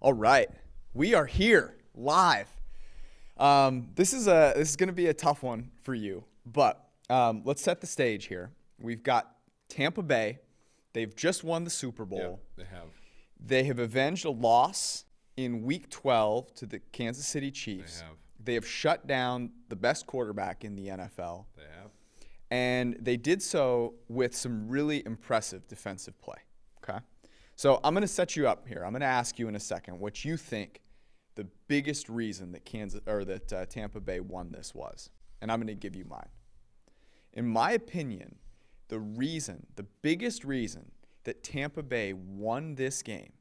All right, we are here live. This is going to be a tough one for you, but let's set the stage here. We've got Tampa Bay. They've just won the Super Bowl. Yep, they have. They have avenged a loss in Week 12 to the Kansas City Chiefs. They have shut down the best quarterback in the NFL. They have. And they did so with some really impressive defensive play. Okay, so I'm going to set you up here. I'm going to ask you in a second what you think the biggest reason that Tampa Bay won this was, and I'm going to give you mine. In my opinion, the biggest reason that Tampa Bay won this game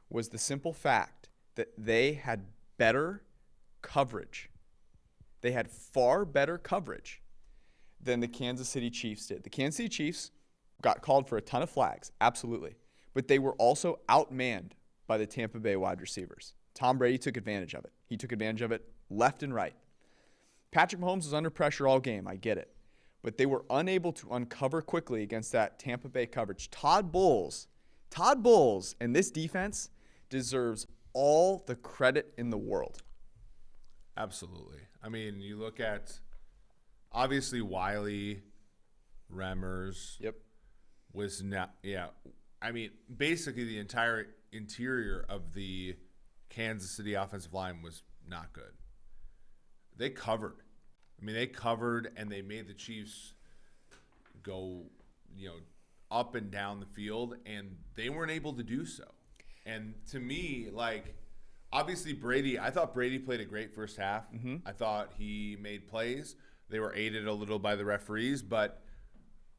was the simple fact that they had better coverage. They had far better coverage than the Kansas City Chiefs did. The Kansas City Chiefs got called for a ton of flags, absolutely. But they were also outmanned by the Tampa Bay wide receivers. Tom Brady took advantage of it. He took advantage of it left and right. Patrick Mahomes was under pressure all game, I get it. But they were unable to uncover quickly against that Tampa Bay coverage. Todd Bowles and this defense deserves all the credit in the world. Absolutely. I mean, you look at, obviously, Wiley, Remmers. Yep. Was not, yeah. I mean, basically the entire interior of the Kansas City offensive line was not good. They covered. I mean, they covered and they made the Chiefs go, up and down the field, and they weren't able to do so. And to me, obviously I thought Brady played a great first half. Mm-hmm. I thought he made plays. They were aided a little by the referees, but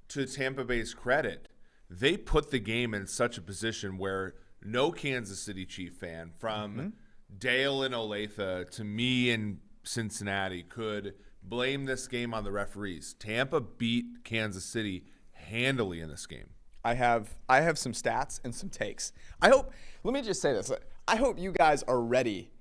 to Tampa Bay's credit, they put the game in such a position where no Kansas City Chief fan, from Dale and Olathe to me in Cincinnati, could blame this game on the referees. Tampa beat Kansas City handily in this game. I have some stats and some takes. Let me just say this. I hope you guys are ready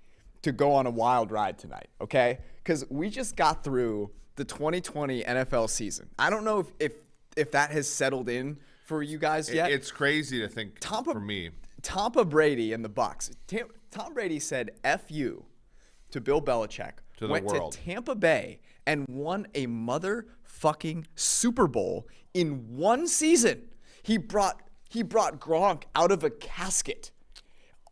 to go on a wild ride tonight, okay? Because we just got through the 2020 NFL season. I don't know if that has settled in for you guys yet. It's crazy to think for me. Tampa Brady and the Bucs. Tom Brady said F you to Bill Belichick. Went to Tampa Bay and won a motherfucking Super Bowl in one season. He brought Gronk out of a casket,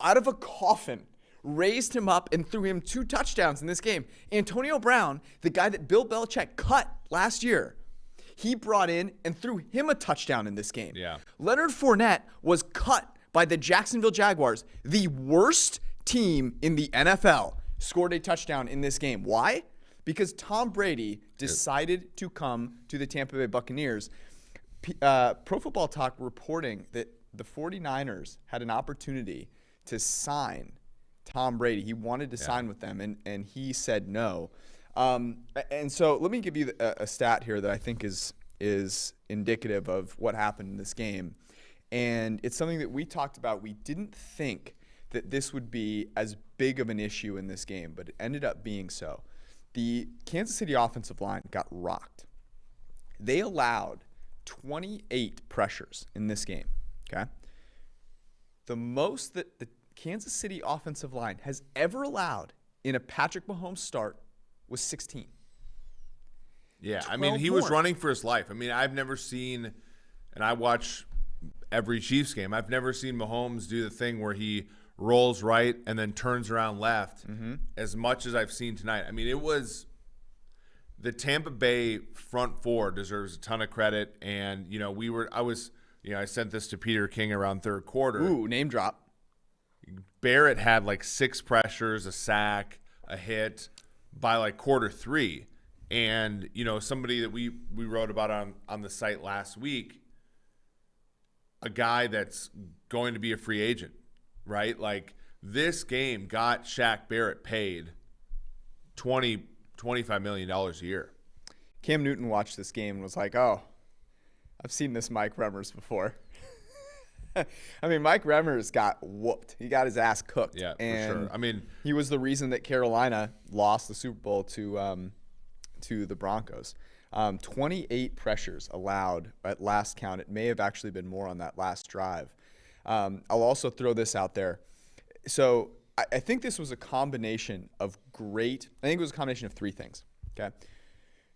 out of a coffin, raised him up and threw him 2 touchdowns in this game. Antonio Brown, the guy that Bill Belichick cut last year, he brought in and threw him a touchdown in this game. Yeah. Leonard Fournette was cut by the Jacksonville Jaguars, the worst team in the NFL, scored a touchdown in this game. Why? Because Tom Brady decided to come to the Tampa Bay Buccaneers. Pro Football Talk reporting that the 49ers had an opportunity to sign Tom Brady. He wanted to sign with them, and he said no. And so let me give you a stat here that I think is indicative of what happened in this game. And it's something that we talked about. We didn't think that this would be as big of an issue in this game, but it ended up being so. The Kansas City offensive line got rocked. They allowed 28 pressures in this game, okay? The most that the Kansas City offensive line has ever allowed in a Patrick Mahomes start was 16. Yeah, I mean, he was running for his life. I mean, I've never seen, and I watch every Chiefs game, I've never seen Mahomes do the thing where he rolls right and then turns around left as much as I've seen tonight. I mean, it was the Tampa Bay front four deserves a ton of credit. And, I sent this to Peter King around third quarter. Ooh, name drop. Barrett had 6 pressures, a sack, a hit by quarter 3. And, somebody that we wrote about on the site last week, a guy that's going to be a free agent, right? This game got Shaq Barrett paid $25 million a year. Cam Newton watched this game and was like, oh, I've seen this Mike Remmers before. I mean, Mike Remmers got whooped. He got his ass cooked. Yeah, and for sure. I mean, he was the reason that Carolina lost the Super Bowl to the Broncos. 28 pressures allowed at last count. It may have actually been more on that last drive. I'll also throw this out there. So I think this was a combination of I think it was a combination of three things. Okay.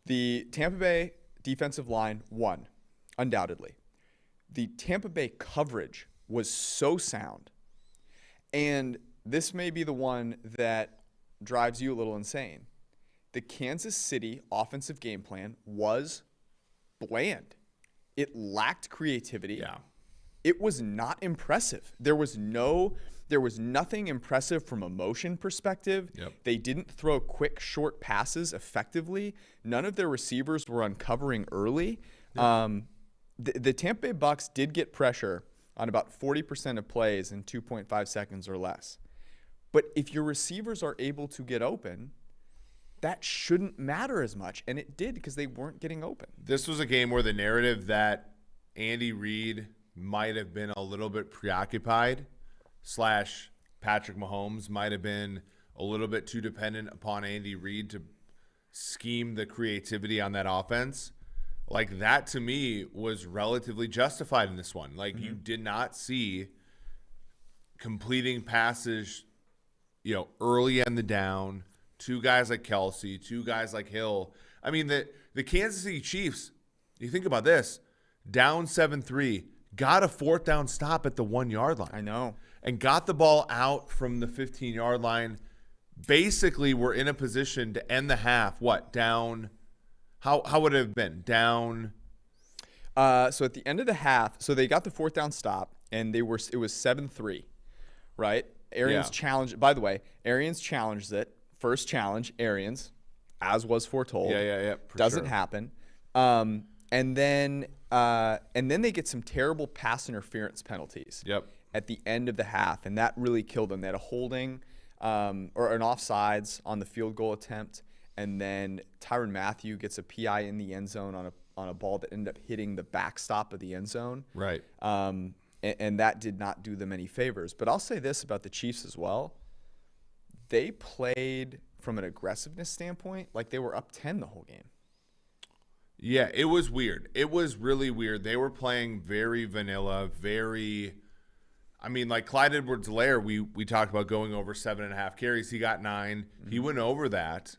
The Tampa Bay defensive line won, undoubtedly. The Tampa Bay coverage was so sound. And this may be the one that drives you a little insane. The Kansas City offensive game plan was bland. It lacked creativity. Yeah. It was not impressive. There was nothing impressive from a motion perspective. Yep. They didn't throw quick, short passes effectively. None of their receivers were uncovering early. Yep. The Tampa Bay Bucks did get pressure on about 40% of plays in 2.5 seconds or less. But if your receivers are able to get open, that shouldn't matter as much. And it did because they weren't getting open. This was a game where the narrative that Andy Reid might have been a little bit preoccupied / Patrick Mahomes might have been a little bit too dependent upon Andy Reid to scheme the creativity on that offense. Like, that to me was relatively justified in this one. Like, you did not see completing passes, early in the down, two guys like Kelsey, two guys like Hill. I mean, the Kansas City Chiefs, you think about this, down 7-3, got a 4th down stop at the 1-yard line. I know. And got the ball out from the 15-yard line. Basically, we're in a position to end the half. What, down? How would it have been? Down? So at the end of the half, so they got the 4th down stop, and it was 7-3, right? Arians challenged. By the way, Arians challenged it. First challenge, Arians, as was foretold. Yeah. Doesn't happen. And then they get some terrible pass interference penalties. Yep. At the end of the half, and that really killed them. They had a holding or an offsides on the field goal attempt, and then Tyrann Mathieu gets a PI in the end zone on a ball that ended up hitting the backstop of the end zone. Right. And that did not do them any favors. But I'll say this about the Chiefs as well. They played from an aggressiveness standpoint like they were up 10 the whole game. Yeah, it was weird. It was really weird. They were playing very vanilla, like Clyde Edwards-Helaire, we talked about going over 7.5 carries. He got 9. He went over that.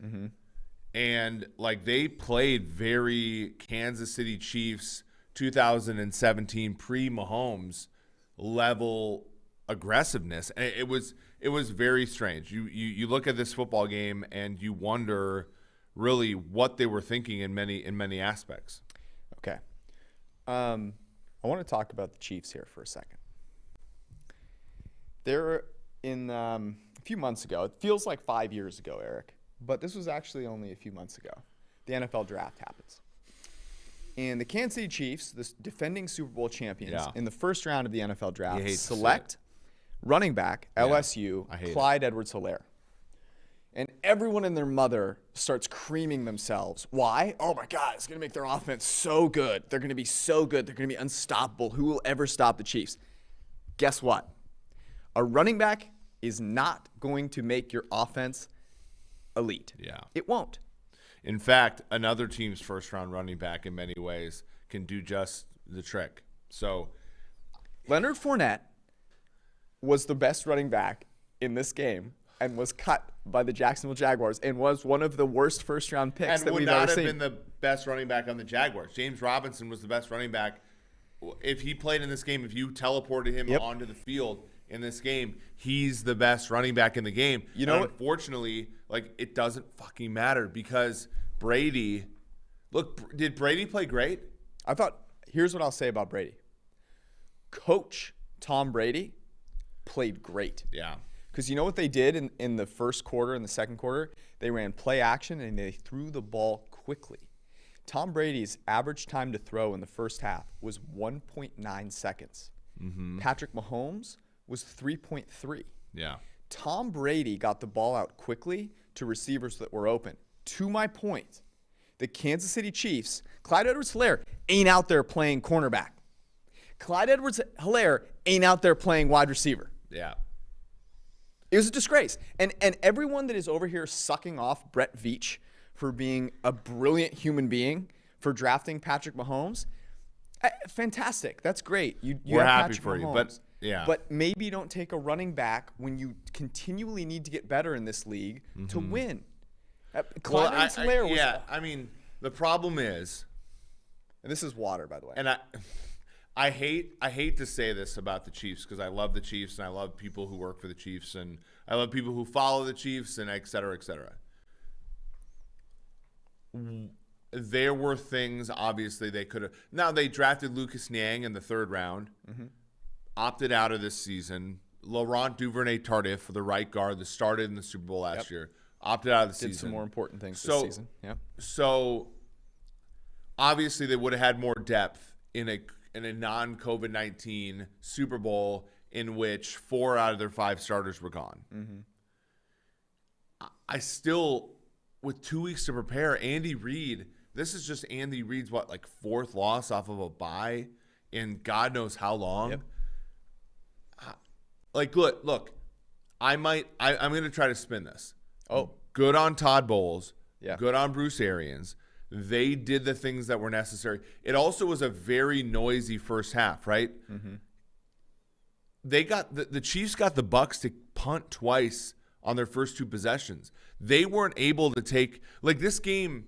And, they played very Kansas City Chiefs 2017 pre-Mahomes level aggressiveness. And it was very strange. You look at this football game and you wonder really what they were thinking in many aspects. Okay. I want to talk about the Chiefs here for a second. They're a few months ago, it feels like 5 years ago, Eric, but this was actually only a few months ago. The NFL draft happens. And the Kansas City Chiefs, the defending Super Bowl champions, in the first round of the NFL draft, select running back, LSU, Clyde Edwards-Helaire. And everyone and their mother starts creaming themselves. Why? Oh, my God, it's going to make their offense so good. They're going to be so good. They're going to be unstoppable. Who will ever stop the Chiefs? Guess what? A running back is not going to make your offense elite. Yeah. It won't. In fact, another team's first-round running back in many ways can do just the trick. So, Leonard Fournette was the best running back in this game and was cut by the Jacksonville Jaguars and was one of the worst first-round picks that we've ever seen. And would not have been the best running back on the Jaguars. James Robinson was the best running back. If he played in this game, if you teleported him onto the field in this game, he's the best running back in the game. You know, unfortunately, it doesn't fucking matter because Brady. Look, did Brady play great? Here's what I'll say about Brady. Coach Tom Brady played great. Yeah. Because you know what they did in the first quarter and the second quarter? They ran play action and they threw the ball quickly. Tom Brady's average time to throw in the first half was 1.9 seconds. Patrick Mahomes was 3.3. Yeah. Tom Brady got the ball out quickly to receivers that were open. To my point, the Kansas City Chiefs, Clyde Edwards-Helaire ain't out there playing cornerback. Clyde Edwards-Helaire ain't out there playing wide receiver. Yeah. It was a disgrace. And everyone that is over here sucking off Brett Veach for being a brilliant human being, for drafting Patrick Mahomes, fantastic. That's great. We're happy for you. But Yeah. But maybe don't take a running back when you continually need to get better in this league to win. Clyde Hilaire was. Yeah, I mean, the problem is, And this is water, by the way. and I hate to say this about the Chiefs because I love the Chiefs and I love people who work for the Chiefs and I love people who follow the Chiefs and et cetera, et cetera. There were things, obviously, they could have. Now, they drafted Lucas Niang in the 3rd round, opted out of this season. Laurent Duvernay-Tardif for the right guard that started in the Super Bowl last year, opted out of the season. Did some more important things this season. Yeah. So, obviously, they would have had more depth in a non-COVID-19 Super Bowl in which 4 out of their 5 starters were gone. I still, with 2 weeks to prepare, Andy Reid, this is just Andy Reid's, 4th loss off of a bye in God knows how long. Yep. Look, I'm going to try to spin this. Oh. Good on Todd Bowles. Yeah. Good on Bruce Arians. They did the things that were necessary. It also was a very noisy first half, right? They got the Chiefs got the Bucs to punt twice on their first 2 possessions. They weren't able to take this game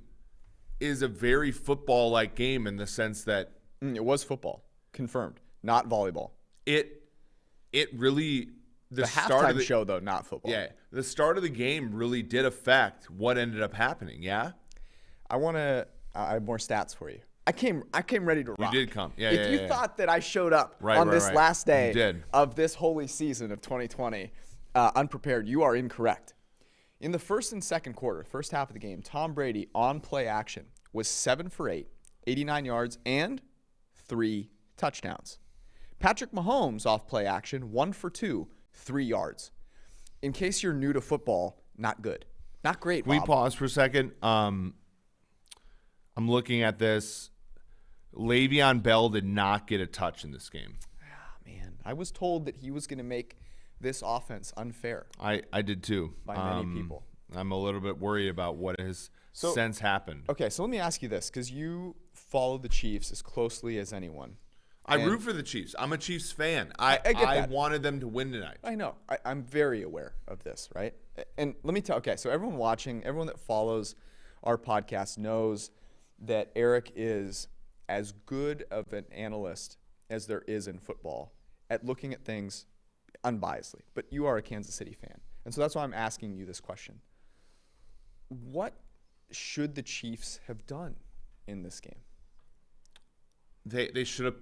is a very football-like game in the sense that It was football, confirmed, not volleyball. it really The start halftime of the show, though, not football. Yeah, the start of the game really did affect what ended up happening. Yeah. I have more stats for you. I came ready to rock. You did come. Yeah, If you thought that I showed up on this last day of this holy season of 2020 unprepared, you are incorrect. In the first and second quarter, first half of the game, Tom Brady on play action was 7 for 8, 89 yards, and 3 touchdowns. Patrick Mahomes off play action, 1 for 2, 3 yards. In case you're new to football, not good. Not great, Bob. Can we pause for a second? I'm looking at this. Le'Veon Bell did not get a touch in this game. Man, I was told that he was going to make this offense unfair. I did too. By many people. I'm a little bit worried about what has since happened. Okay, so let me ask you this, because you follow the Chiefs as closely as anyone. I root for the Chiefs. I'm a Chiefs fan. I get that. I wanted them to win tonight. I know. I'm very aware of this, right? And let me tell. Okay, so everyone watching, everyone that follows our podcast knows that Eric is as good of an analyst as there is in football at looking at things unbiasedly. But you are a Kansas City fan, and so that's why I'm asking you this question. What should the Chiefs have done in this game? They should have.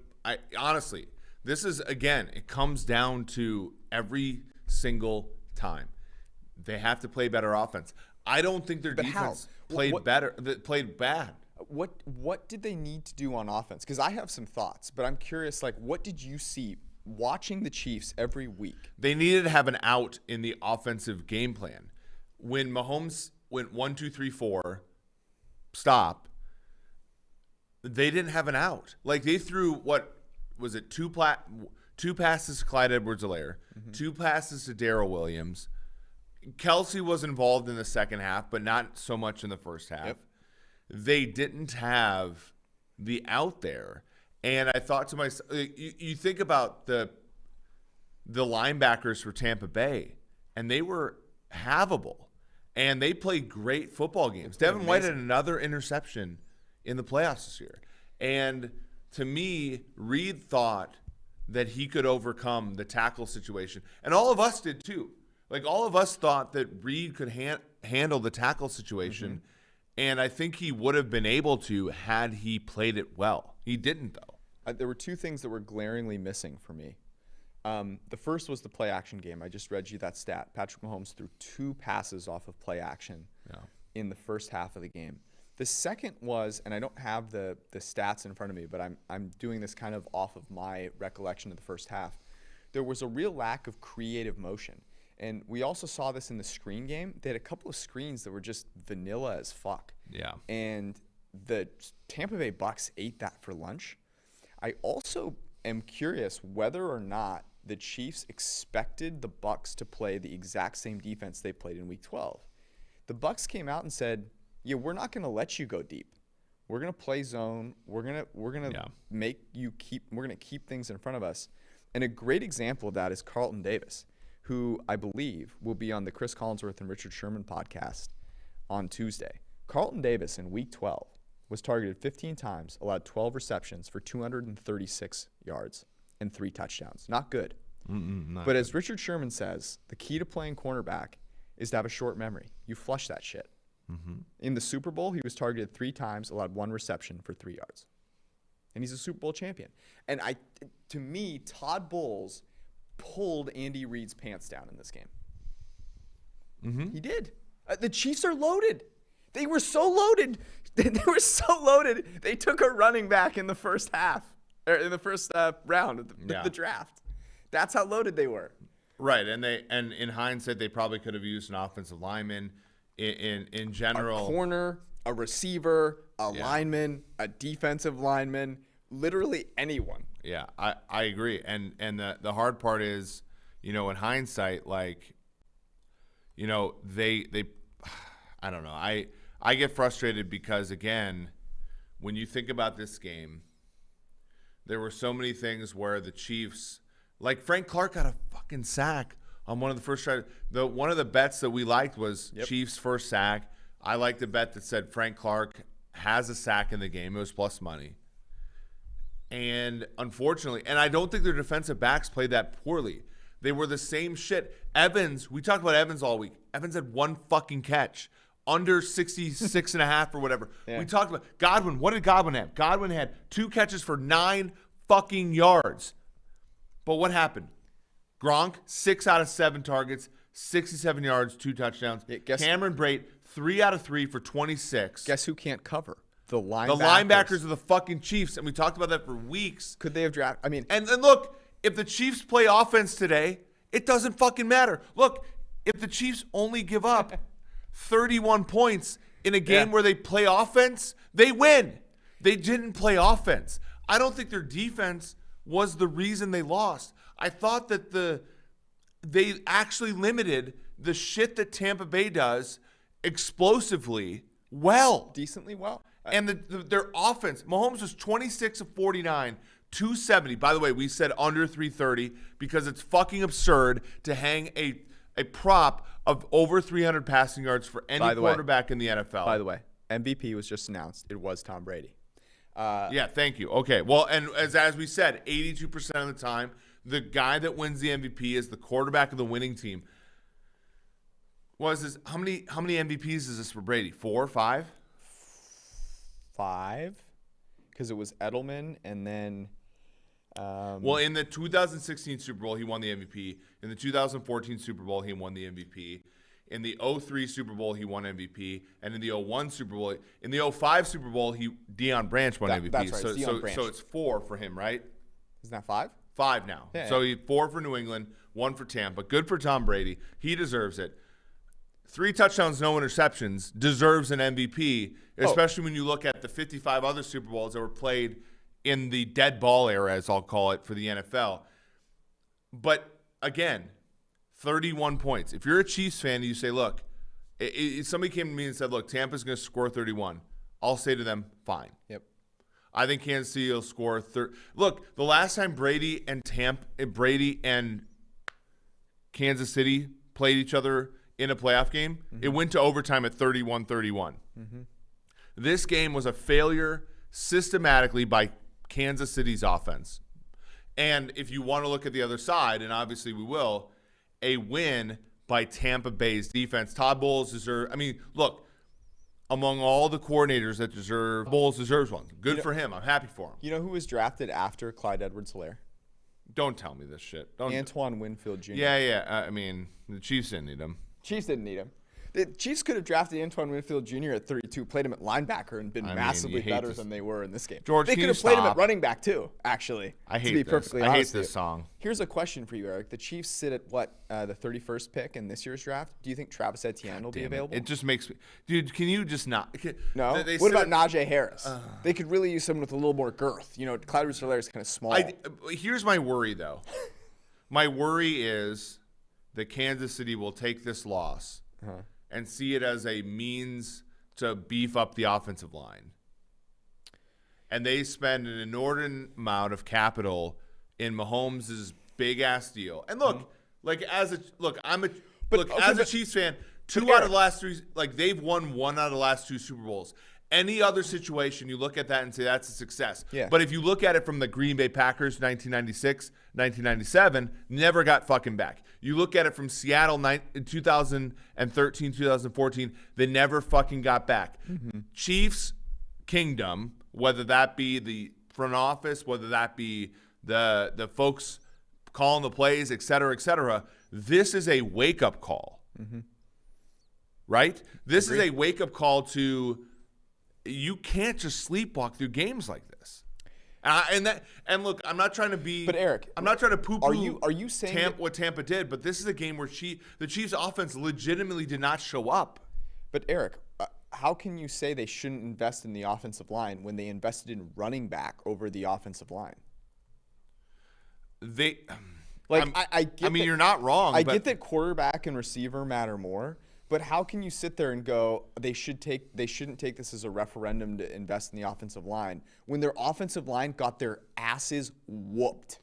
Honestly, this is, again, it comes down to every single time. They have to play better offense. I don't think their defense played bad. What did they need to do on offense? Because I have some thoughts, but I'm curious, what did you see watching the Chiefs every week? They needed to have an out in the offensive game plan. When Mahomes went 1, 2, 3, 4, stop, they didn't have an out. They threw, what was it, two passes to Clyde Edwards-Helaire, 2 passes to Darrell Williams. Kelsey was involved in the second half, but not so much in the first half. Yep. They didn't have the out there. And I thought to myself, you think about the linebackers for Tampa Bay, and they were havable. And they played great football games. Devin White had another interception in the playoffs this year. And to me, Reid thought that he could overcome the tackle situation. And all of us did too. All of us thought that Reid could handle the tackle situation. And I think he would have been able to had he played it well. He didn't, though. There were 2 things that were glaringly missing for me. The first was the play action game. I just read you that stat. Patrick Mahomes threw 2 passes off of play action in the first half of the game. The second was, and I don't have the stats in front of me, but I'm doing this kind of off of my recollection of the first half. There was a real lack of creative motion. And we also saw this in the screen game. They had a couple of screens that were just vanilla as fuck. Yeah. And the Tampa Bay Bucs ate that for lunch. I also am curious whether or not the Chiefs expected the Bucs to play the exact same defense they played in Week 12. The Bucs came out and said, "Yeah, we're not going to let you go deep. We're going to play zone. We're going to make you keep. We're going to keep things in front of us." And a great example of that is Carlton Davis, who I believe will be on the Chris Collinsworth and Richard Sherman podcast on Tuesday. Carlton Davis in Week 12 was targeted 15 times, allowed 12 receptions for 236 yards and 3 touchdowns. Not good. But as Richard Sherman says, the key to playing cornerback is to have a short memory. You flush that shit. In the Super Bowl, he was targeted 3 times, allowed 1 reception for 3 yards. And he's a Super Bowl champion. And to me, Todd Bowles pulled Andy Reid's pants down in this game. He did. The Chiefs are loaded. They were so loaded. They took a running back in the first half, or in the first round of the draft. That's how loaded they were. Right, and in hindsight, they probably could have used an offensive lineman in general. A corner, a receiver, a lineman, a defensive lineman, literally anyone. Yeah, I agree. And the hard part is, in hindsight, like, they I don't know. I get frustrated because, again, when you think about this game, there were so many things where the Chiefs, like Frank Clark got a fucking sack on one of the first tries. One of the bets that we liked was Chiefs first sack. I liked the bet that said Frank Clark has a sack in the game. It was plus money. And unfortunately, and I don't think their defensive backs played that poorly. They were the same shit. Evans, we talked about Evans all week. Evans had 1 fucking catch. Under 66 and a half or whatever. Yeah. We talked about Godwin. What did Godwin have? Godwin had 2 catches for 9 fucking yards. But what happened? Gronk, 6 out of 7 targets, 67 yards, 2 touchdowns. Yeah, Cameron Brate, 3 out of 3 for 26. Guess who can't cover? The linebackers. The linebackers of the fucking Chiefs, and we talked about that for weeks. Could they have drafted? And look, if the Chiefs play offense today, it doesn't fucking matter. Look, if the Chiefs only give up 31 points in a game where they play offense, they win. They didn't play offense. I don't think their defense was the reason they lost. I thought that they actually limited the shit that Tampa Bay does explosively well. Decently well. And their offense, Mahomes was 26 of 49, 270. By the way, we said under 330 because it's fucking absurd to hang a prop of over 300 passing yards for any quarterback in the NFL. By the way, MVP was just announced. It was Tom Brady. Yeah, thank you. Okay, well, and as we said, 82% of the time, the guy that wins the MVP is the quarterback of the winning team. How many MVPs is this for Brady? 4, 5? 5, because it was Edelman, and then. Well, in the 2016 Super Bowl, he won the MVP. In the 2014 Super Bowl, he won the MVP. In the 03 Super Bowl, he won MVP. And in the 01 Super Bowl, in the 05 Super Bowl, Deion Branch won MVP. That's right. So it's 4 for him, right? Isn't that 5? 5 now. Yeah, so he 4 for New England, 1 for Tampa. Good for Tom Brady. He deserves it. 3 touchdowns, no interceptions, deserves an MVP, especially when you look at the 55 other Super Bowls that were played in the dead ball era, as I'll call it, for the NFL. But, again, 31 points. If you're a Chiefs fan and you say, look, if somebody came to me and said, look, Tampa's going to score 31, I'll say to them, fine. Yep. I think Kansas City will score 30. Look, the last time Brady and Kansas City played each other in a playoff game, it went to overtime at 31-31. This game was a failure systematically by Kansas City's offense. And if you want to look at the other side, and obviously we will, a win by Tampa Bay's defense. Todd Bowles deserves, look, among all the coordinators that deserve, Bowles deserves one. Good for him. I'm happy for him. You know who was drafted after Clyde Edwards-Helaire? Don't tell me this shit. Antoine Winfield Jr. Yeah. The Chiefs didn't need him. Chiefs didn't need him. The Chiefs could have drafted Antoine Winfield Jr. at 32, played him at linebacker, and been massively better than they were in this game. George, they could have played him at running back too, actually. I hate this song. Here's a question for you, Eric. The Chiefs sit at the 31st pick in this year's draft. Do you think Travis Etienne will be available? It just makes me, dude. Can you just not? No. What about Najee Harris? They could really use someone with a little more girth. Clyde Edwards-Helaire is kind of small. Here's my worry, though. My worry is that Kansas City will take this loss and see it as a means to beef up the offensive line. And they spend an inordinate amount of capital in Mahomes' big ass deal. And look, as a Chiefs fan, two Eric, out of the last three, like they've won one out of the last two Super Bowls. Any other situation, you look at that and say that's a success. Yeah. But if you look at it from the Green Bay Packers, 1996, 1997, never got fucking back. You look at it from Seattle, 2013, 2014, they never fucking got back. Mm-hmm. Chiefs Kingdom, whether that be the front office, whether that be the folks calling the plays, et cetera, this is a wake-up call. Mm-hmm. Right? This is a wake-up call to you can't just sleepwalk through games like this. And look, I'm not trying to be. But Eric, I'm not trying to poo-poo. Are you saying what Tampa did? But this is a game where the Chiefs' offense legitimately did not show up. But Eric, how can you say they shouldn't invest in the offensive line when they invested in running back over the offensive line? I get mean, you're not wrong. I get that quarterback and receiver matter more. But how can you sit there and go, they shouldn't take this as a referendum to invest in the offensive line when their offensive line got their asses whooped,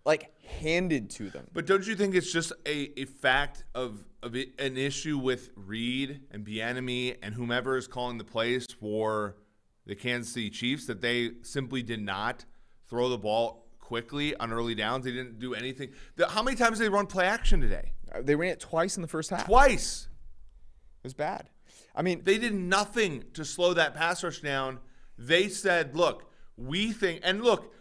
like handed to them? But don't you think it's just a fact of an issue with Reed and Bieniemy and whomever is calling the plays for the Kansas City Chiefs that they simply did not throw the ball quickly on early downs? They didn't do anything. How many times did they run play action today? They ran it twice in the first half. Twice. It was bad. I mean, they did nothing to slow that pass rush down. They said, look, we think, and look,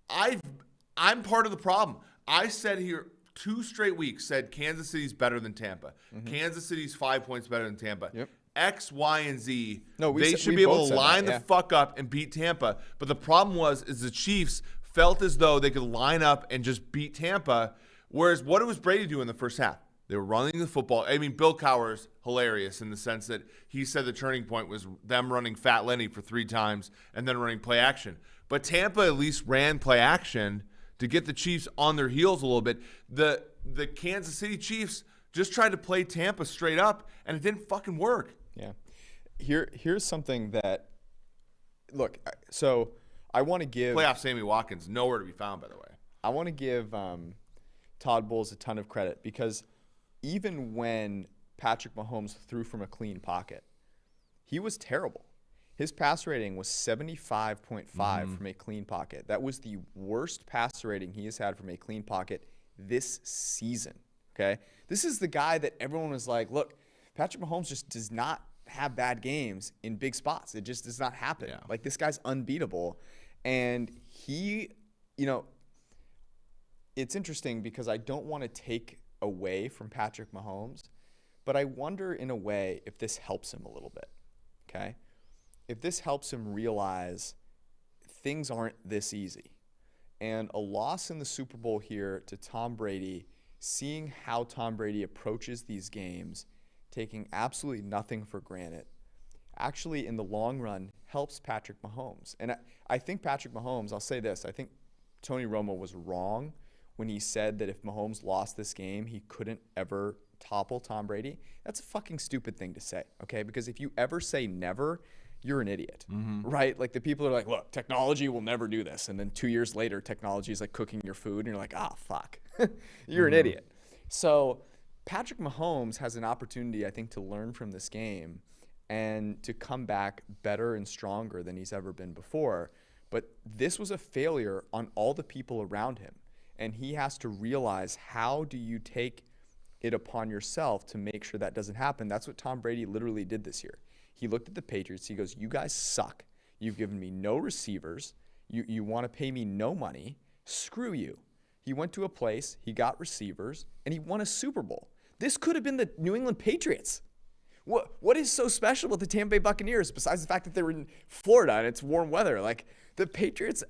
I'm part of the problem. I said here 2 straight weeks, said Kansas City's better than Tampa. Mm-hmm. Kansas City's 5 points better than Tampa. Yep. X, Y, and Z. No, they should be able to line the fuck up and beat Tampa. But the problem is the Chiefs felt as though they could line up and just beat Tampa. Whereas what was Brady doing in the first half? They were running the football. I mean, Bill Cowher's hilarious in the sense that he said the turning point was them running Fat Lenny for 3 times and then running play action. But Tampa at least ran play action to get the Chiefs on their heels a little bit. The Kansas City Chiefs just tried to play Tampa straight up, and it didn't fucking work. Yeah. Here's something that – look, so I want to give – Playoff Sammy Watkins, nowhere to be found, by the way. I want to give Todd Bowles a ton of credit because – even when Patrick Mahomes threw from a clean pocket, he was terrible. His pass rating was 75.5 from a clean pocket. That was the worst passer rating he has had from a clean pocket this season, okay? This is the guy that everyone was like, look, Patrick Mahomes just does not have bad games in big spots. It just does not happen. Yeah. Like, this guy's unbeatable. And he, it's interesting because I don't want to take away from Patrick Mahomes, but I wonder in a way if this helps him a little bit, okay? If this helps him realize things aren't this easy. And a loss in the Super Bowl here to Tom Brady, seeing how Tom Brady approaches these games, taking absolutely nothing for granted, actually in the long run helps Patrick Mahomes. And I think Patrick Mahomes, I'll say this, I think Tony Romo was wrong when he said that if Mahomes lost this game, he couldn't ever topple Tom Brady. That's a fucking stupid thing to say, okay? Because if you ever say never, you're an idiot, right? Like, the people are like, look, technology will never do this. And then 2 years later, technology is like cooking your food, and you're like, oh, fuck. You're an idiot. So Patrick Mahomes has an opportunity, I think, to learn from this game and to come back better and stronger than he's ever been before. But this was a failure on all the people around him. And he has to realize, how do you take it upon yourself to make sure that doesn't happen? That's what Tom Brady literally did this year. He looked at the Patriots. He goes, you guys suck. You've given me no receivers. You want to pay me no money. Screw you. He went to a place, he got receivers, and he won a Super Bowl. This could have been the New England Patriots. What is so special about the Tampa Bay Buccaneers besides the fact that they were in Florida and it's warm weather? Like, the Patriots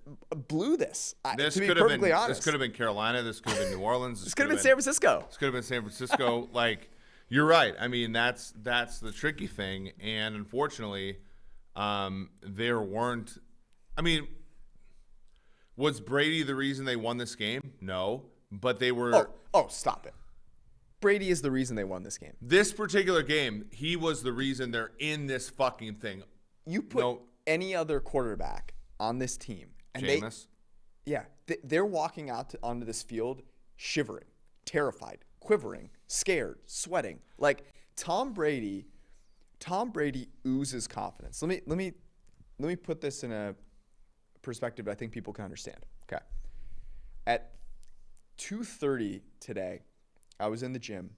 blew this. To be perfectly honest, this could have been Carolina. This could have been New Orleans. This could have been San Francisco. This could have been San Francisco. Like, you're right. I mean, that's the tricky thing. And unfortunately, there weren't. I mean, was Brady the reason they won this game? No, but they were. Oh, stop it. Brady is the reason they won this game. This particular game, he was the reason they're in this fucking thing. You put any other quarterback on this team, and Jameis? they're walking out onto this field shivering, terrified, quivering, scared, sweating. Like Tom Brady oozes confidence. Let me put this in a perspective that I think people can understand. Okay. At 2:30 today, I was in the gym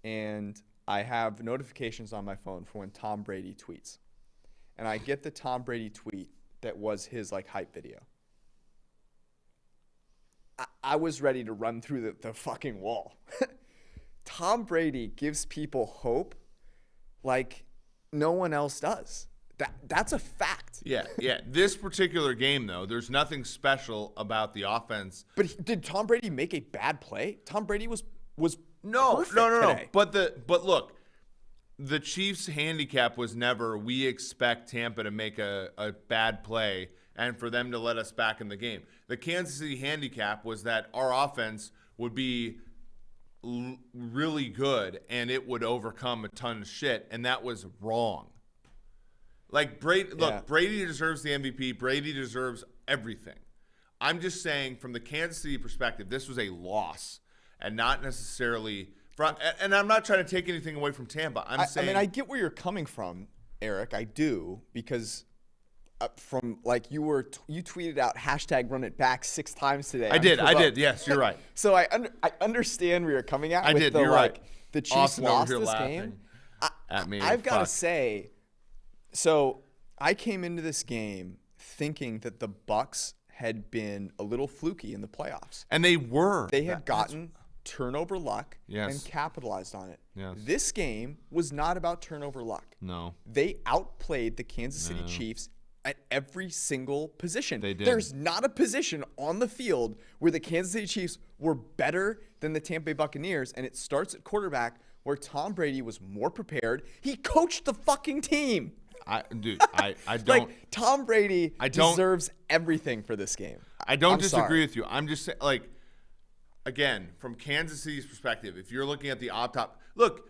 and I have notifications on my phone for when Tom Brady tweets. And I get the Tom Brady tweet that was his like hype video. I was ready to run through the fucking wall. Tom Brady gives people hope like no one else does. That's a fact. Yeah. This particular game, though, there's nothing special about the offense. But did Tom Brady make a bad play? Tom Brady was no. today. But look, the Chiefs' handicap was never we expect Tampa to make a bad play and for them to let us back in the game. The Kansas City handicap was that our offense would be really good and it would overcome a ton of shit, and that was wrong. Like Brady deserves the MVP. Brady deserves everything. I'm just saying from the Kansas City perspective, this was a loss and not necessarily from, and I'm not trying to take anything away from Tampa. I mean, I get where you're coming from, Eric. I do, because from like you tweeted out #RunItBack 6 times today. I did. Yes, you're right. So I understand where you're coming at. You're right. The Chiefs Austin lost over here this laughing game. At me. I've got to say, so I came into this game thinking that the Bucs had been a little fluky in the playoffs. And they were. They had gotten turnover luck Yes. and capitalized on it. Yes. This game was not about turnover luck. No. They outplayed the Kansas City Chiefs at every single position. They did. There's not a position on the field where the Kansas City Chiefs were better than the Tampa Bay Buccaneers, and it starts at quarterback where Tom Brady was more prepared. He coached the fucking team. I don't. Like, Tom Brady deserves everything for this game. I don't I'm disagree sorry. with you. I'm just saying, like, again, from Kansas City's perspective, if you're looking at the look,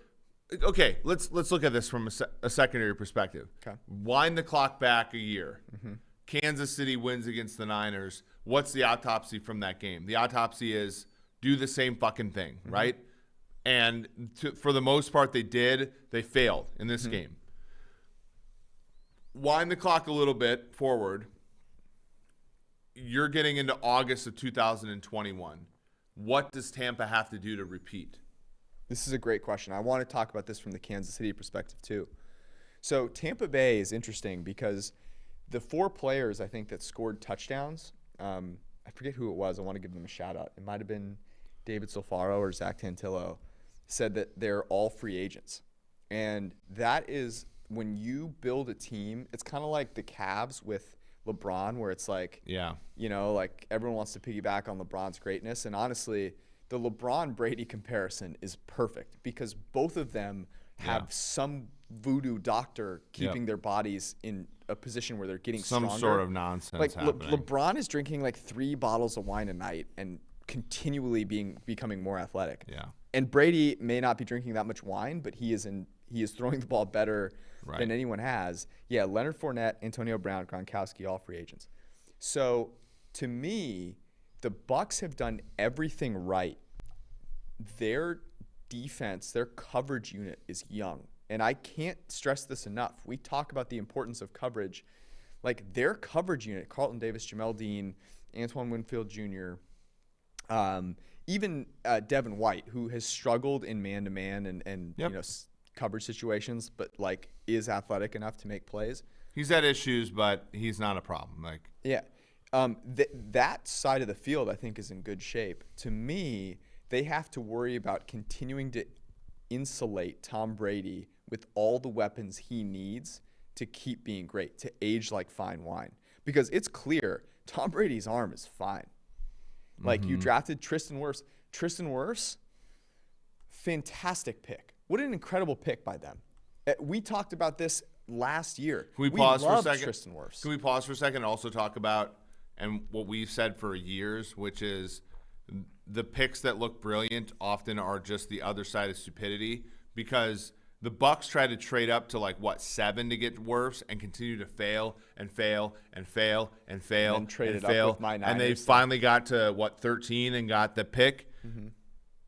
okay, let's look at this from a secondary perspective. Okay. Wind the clock back a year. Mm-hmm. Kansas City wins against the Niners. What's the autopsy from that game? The autopsy is do the same fucking thing, right? And for the most part, they did. They failed in this game. Wind the clock a little bit forward. You're getting into August of 2021. What does Tampa have to do to repeat? This is a great question. I want to talk about this from the Kansas City perspective too. So Tampa Bay is interesting because the 4 players I think that scored touchdowns, I forget who it was. I want to give them a shout out. It might have been David Solfaro or Zach Tantillo, said that they're all free agents. And that is when you build a team, it's kind of like the Cavs with LeBron, where it's like, like everyone wants to piggyback on LeBron's greatness. And honestly, the LeBron-Brady comparison is perfect because both of them have some voodoo doctor keeping their bodies in a position where they're getting some stronger. sort of nonsense like happening. LeBron is drinking like 3 bottles of wine a night and continually becoming more athletic. Yeah. And Brady may not be drinking that much wine, but he is throwing the ball better than anyone has. Yeah, Leonard Fournette, Antonio Brown, Gronkowski, all free agents. So to me, the Bucs have done everything right. Their defense, their coverage unit is young. And I can't stress this enough. We talk about the importance of coverage. Like their coverage unit, Carlton Davis, Jamel Dean, Antoine Winfield Jr., even Devin White, who has struggled in man-to-man and coverage situations, but like is athletic enough to make plays. He's had issues, but he's not a problem. That side of the field I think is in good shape. To me, they have to worry about continuing to insulate Tom Brady with all the weapons he needs to keep being great, to age like fine wine. Because it's clear Tom Brady's arm is fine. Like you drafted Tristan Wirfs. Tristan Wirfs, fantastic pick. What an incredible pick by them. We talked about this last year. Can we pause for a second? Tristan Wirfs. Can we pause for a second and also talk about and what we've said for years, which is the picks that look brilliant often are just the other side of stupidity, because the Bucs tried to trade up to 7 to get Wirfs and continue to fail and fail and fail and fail and traded fail. up with my Niners. And they finally got to 13 and got the pick.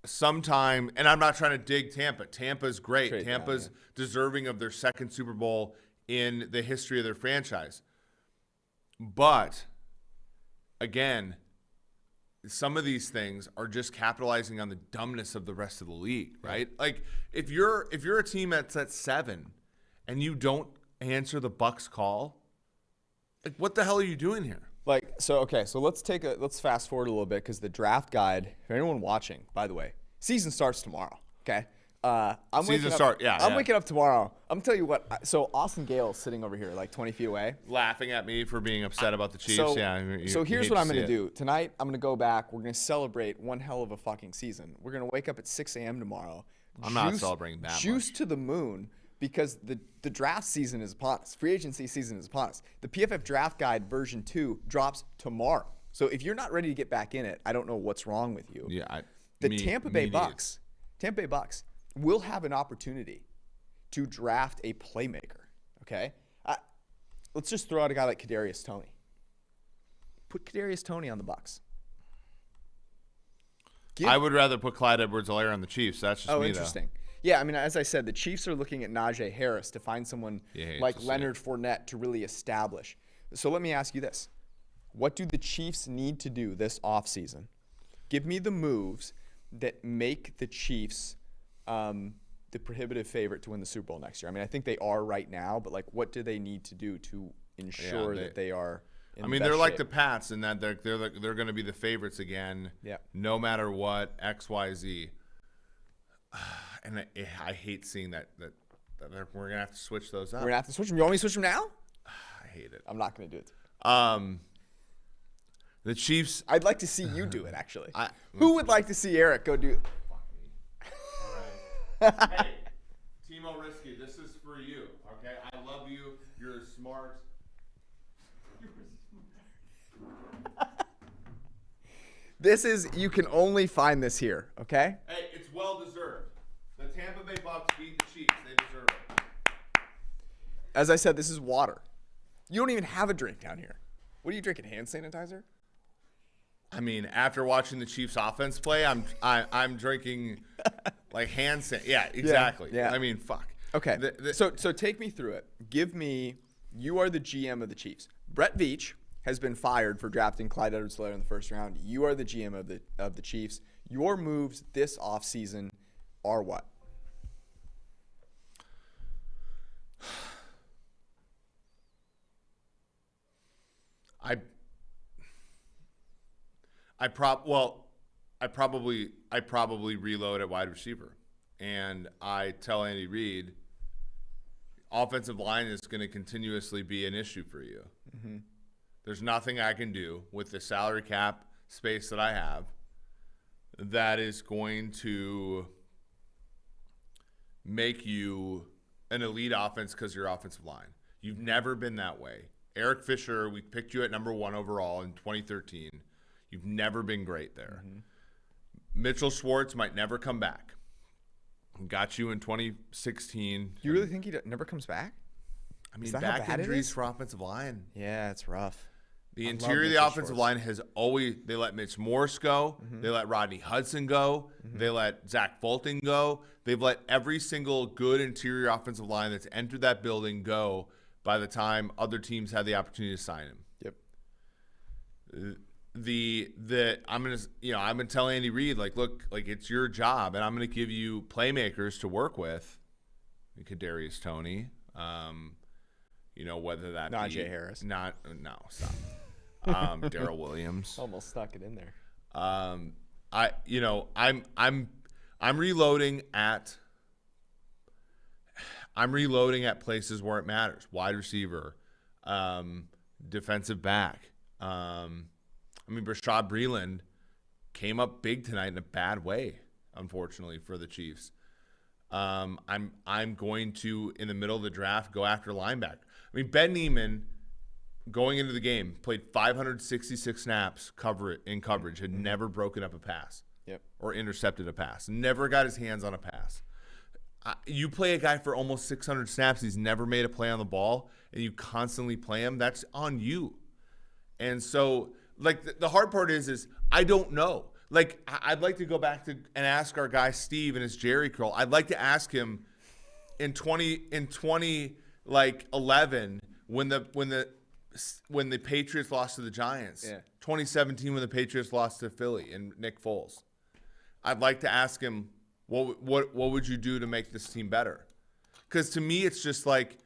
sometime, and I'm not trying to dig Tampa. Tampa's great. Trade down, Tampa's deserving of their second Super Bowl in the history of their franchise. But again, some of these things are just capitalizing on the dumbness of the rest of the league, right? Like if you're a team that's at 7 and you don't answer the Bucs call, like what the hell are you doing here? So let's fast forward a little bit because the draft guide, for anyone watching, by the way, season starts tomorrow. Okay. I'm waking up tomorrow. I'm telling you what. So Austin Gale's sitting over here, like 20 feet away, laughing at me for being upset about the Chiefs. So here's what I'm going to do tonight. I'm going to go back. We're going to celebrate one hell of a fucking season. We're going to wake up at 6 a.m. tomorrow. I'm not celebrating that. Juice to the moon because the draft season is upon us. Free agency season is upon us. The PFF Draft Guide version 2 drops tomorrow. So if you're not ready to get back in it, I don't know what's wrong with you. Yeah, Tampa Bay Bucs will have an opportunity to draft a playmaker, okay? Let's just throw out a guy like Kadarius Toney. Put Kadarius Toney on the Bucs. I would rather put Clyde Edwards-Helaire on the Chiefs. That's just me, interesting. Yeah, I mean, as I said, the Chiefs are looking at Najee Harris to find someone like Leonard Fournette to really establish. So let me ask you this. What do the Chiefs need to do this offseason? Give me the moves that make the Chiefs the prohibitive favorite to win the Super Bowl next year. I mean, I think they are right now, but like, what do they need to do to ensure that they are in the best they're like shape? the Pats in that they're going to be the favorites again, no matter what, X, Y, Z. And I hate seeing that we're going to have to switch those up. We're going to have to switch them. You want me to switch them now? I hate it. I'm not going to do it. The Chiefs. I'd like to see you do it, actually. Who would like to see Eric go do it? Hey, Timo Risky, this is for you, okay? I love you. You're smart. You can only find this here, okay? Hey, it's well deserved. The Tampa Bay Bucs beat the Chiefs. They deserve it. As I said, this is water. You don't even have a drink down here. What are you drinking, hand sanitizer? I mean, after watching the Chiefs offense play, I'm drinking like hand sanitizer. Yeah, exactly. Yeah. I mean, fuck. Okay. So take me through it. You are the GM of the Chiefs. Brett Veach has been fired for drafting Clyde Edwards-Helaire in the first round. You are the GM of the Chiefs. Your moves this offseason are what? I probably reload at wide receiver, and I tell Andy Reid, offensive line is going to continuously be an issue for you. Mm-hmm. There's nothing I can do with the salary cap space that I have that is going to make you an elite offense because of your offensive line. You've never been that way. Eric Fisher, we picked you at number 1 overall in 2013. You've never been great there. Mm-hmm. Mitchell Schwartz might never come back. Got you in 2016. You really think he never comes back? I mean, back injuries for offensive line. Yeah, it's rough. The interior of the offensive line has always – they let Mitch Morse go. Mm-hmm. They let Rodney Hudson go. Mm-hmm. They let Zach Fulton go. They've let every single good interior offensive line that's entered that building go by the time other teams had the opportunity to sign him. Yep. I'm gonna tell Andy Reid, like, look, like, it's your job, and I'm gonna give you playmakers to work with. Kadarius Toney, whether that Najee Harris, stop. Darrell Williams, almost stuck it in there. I'm reloading at places where it matters. Wide receiver, defensive back. Rashad Breeland came up big tonight in a bad way, unfortunately, for the Chiefs. I'm going to, in the middle of the draft, go after linebacker. Ben Neiman, going into the game, played 566 snaps in coverage, had never broken up a pass or intercepted a pass, never got his hands on a pass. You play a guy for almost 600 snaps, he's never made a play on the ball, and you constantly play him, that's on you. And so, like, the hard part is I don't know. Like, I'd like to go back to and ask our guy Steve and his Jerry curl. I'd like to ask him in 2011 when the Patriots lost to the Giants. Yeah. 2017 when the Patriots lost to Philly and Nick Foles. I'd like to ask him what would you do to make this team better? Because to me, it's just like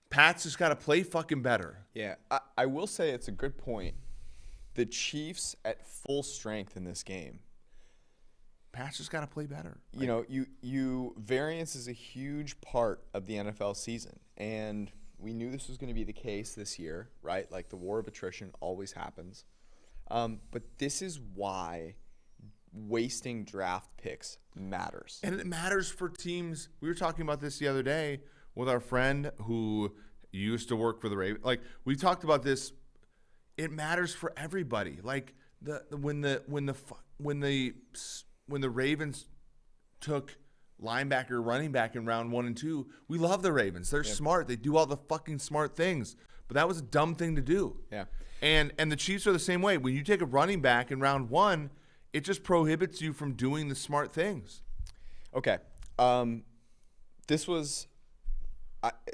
Pat's just got to play fucking better. Yeah, I will say it's a good point. The Chiefs at full strength in this game. Pat's just got to play better. You know, you variance is a huge part of the NFL season, and we knew this was going to be the case this year, right? Like the war of attrition always happens, but this is why wasting draft picks matters. And it matters for teams. We were talking about this the other day with our friend who used to work for the Ravens. Like, we talked about this. It matters for everybody. Like when the Ravens took linebacker, running back in round 1 and 2, we love the Ravens. They're smart. They do all the fucking smart things. But that was a dumb thing to do. Yeah. And the Chiefs are the same way. When you take a running back in round 1, it just prohibits you from doing the smart things. Okay. This was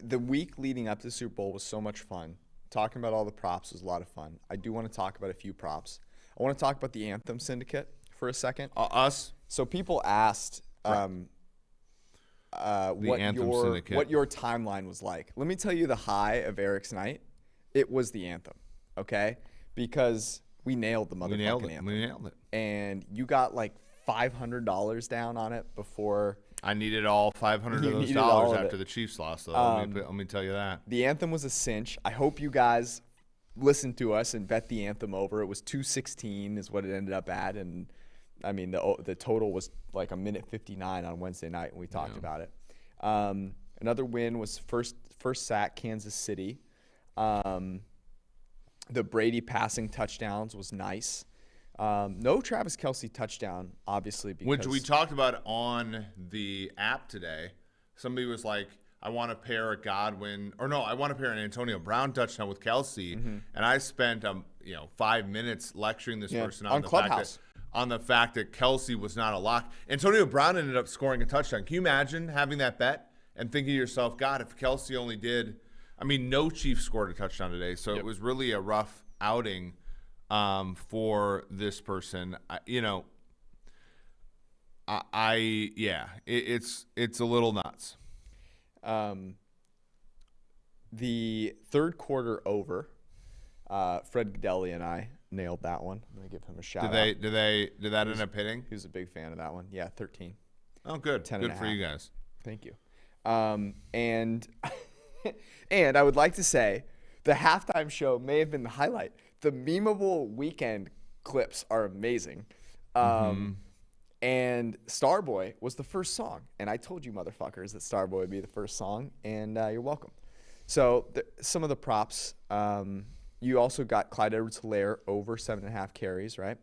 the week leading up to the Super Bowl was so much fun. Talking about all the props was a lot of fun. I do want to talk about a few props. I want to talk about the Anthem Syndicate for a second. Us? So people asked what your timeline was like. Let me tell you the high of Eric's night. It was the Anthem, okay? Because we nailed the motherfucking Anthem. We nailed it. And you got like $500 down on it before. I needed all 500 of those dollars after the Chiefs lost, though. Let me tell you that. The Anthem was a cinch. I hope you guys listened to us and bet the Anthem over. It was 216 is what it ended up at. And, I mean, the total was like a minute 59 on Wednesday night when we talked about it. Another win was first sack, Kansas City. The Brady passing touchdowns was nice. No Travis Kelce touchdown, obviously. Because which we talked about on the app today. Somebody was like, I want to pair a Godwin, or no, I want to pair an Antonio Brown touchdown with Kelce. And I spent 5 minutes lecturing this person on the fact that Kelce was not a lock. Antonio Brown ended up scoring a touchdown. Can you imagine having that bet and thinking to yourself, God, if Kelce only did, no Chiefs scored a touchdown today, so it was really a rough outing for this person. It's a little nuts. The third quarter over, Fred Gaudelli and I nailed that one. I'm gonna give him a shout out. Did that end up hitting? He was a big fan of that one. Yeah, 13. Oh, good. 10 good for you guys. Thank you. And and I would like to say the halftime show may have been the highlight. The memeable weekend clips are amazing. And Starboy was the first song. And I told you motherfuckers that Starboy would be the first song, and you're welcome. So some of the props, you also got Clyde Edwards-Helaire over 7.5 carries, right?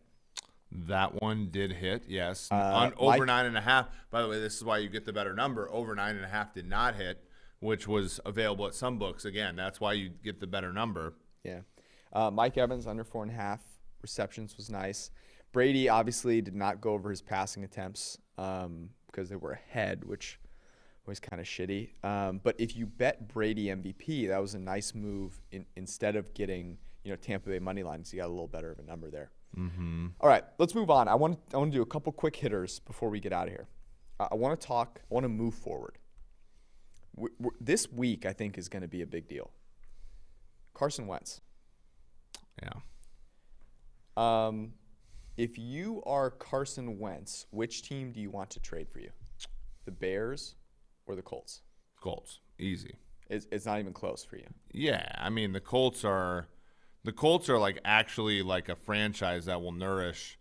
That one did hit, yes. Over 9.5. By the way, this is why you get the better number. Over 9.5 did not hit, which was available at some books. Again, that's why you get the better number. Yeah. Mike Evans, under 4.5 receptions was nice. Brady obviously did not go over his passing attempts because they were ahead, which was kind of shitty. But if you bet Brady MVP, that was a nice move instead of getting Tampa Bay money line, so you got a little better of a number there. All right, let's move on. I want to do a couple quick hitters before we get out of here. I want to move forward. This week, I think, is going to be a big deal. Carson Wentz. Yeah. If you are Carson Wentz, which team do you want to trade for you? The Bears or the Colts? Colts. Easy. It's not even close for you. Yeah, the Colts are like actually like a franchise that will nourish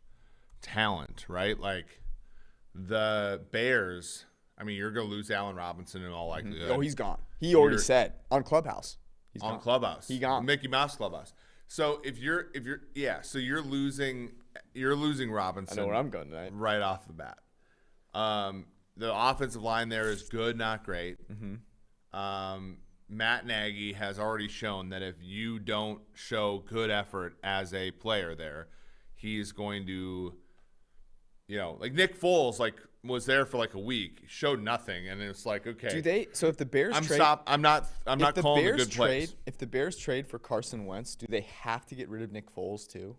talent, right? Like the Bears, you're going to lose Allen Robinson in all likelihood. Oh, he's gone. He already said on Clubhouse. He's on gone. Clubhouse. He gone. Mickey Mouse Clubhouse. So so you're losing Robinson. I know where I'm going tonight. Right off the bat. The offensive line there is good, not great. Matt Nagy has already shown that if you don't show good effort as a player there, he's going to like Nick Foles, like was there for like a week, showed nothing, and it's like, okay. Do they? So if the Bears I'm not calling a good place. If the Bears trade for Carson Wentz, do they have to get rid of Nick Foles too?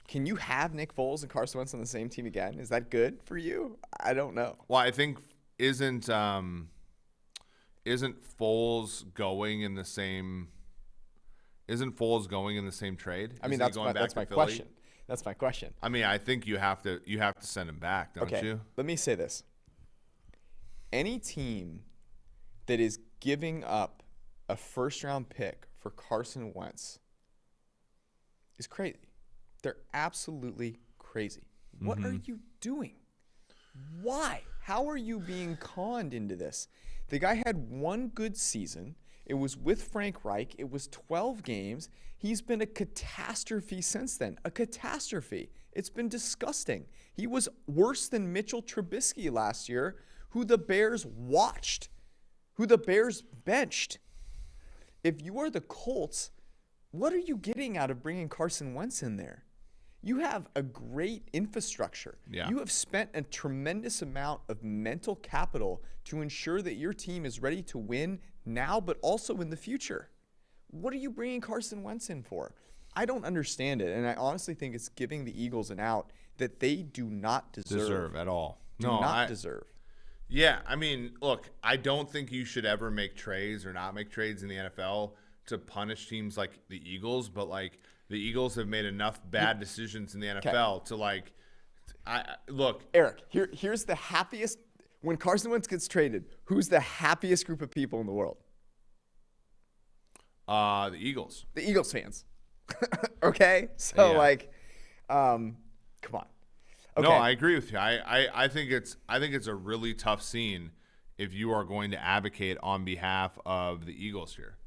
Can you have Nick Foles and Carson Wentz on the same team again? Is that good for you? I don't know. Well, I think isn't Foles going in the same? Isn't Foles going in the same trade? I mean, that's my question. That's my question. I mean, I think you have to send him back, don't you? Let me say this. Any team that is giving up a first-round pick for Carson Wentz is crazy. They're absolutely crazy. What are you doing? Why? How are you being conned into this? The guy had one good season. It was with Frank Reich. It was 12 games. He's been a catastrophe since then. A catastrophe. It's been disgusting. He was worse than Mitchell Trubisky last year, who the Bears watched, who the Bears benched. If you are the Colts, what are you getting out of bringing Carson Wentz in there? You have a great infrastructure. Yeah. You have spent a tremendous amount of mental capital to ensure that your team is ready to win now, but also in the future. What are you bringing Carson Wentz in for? I don't understand it, and I honestly think it's giving the Eagles an out that they do not deserve at all. Deserve. Yeah, I mean, look, I don't think you should ever make trades or not make trades in the NFL to punish teams like the Eagles, but like the Eagles have made enough bad decisions in the NFL to like, look. Eric, here's the happiest. When Carson Wentz gets traded, who's the happiest group of people in the world? The Eagles. The Eagles fans. Okay? So, come on. Okay. No, I agree with you. I think it's a really tough scene if you are going to advocate on behalf of the Eagles here.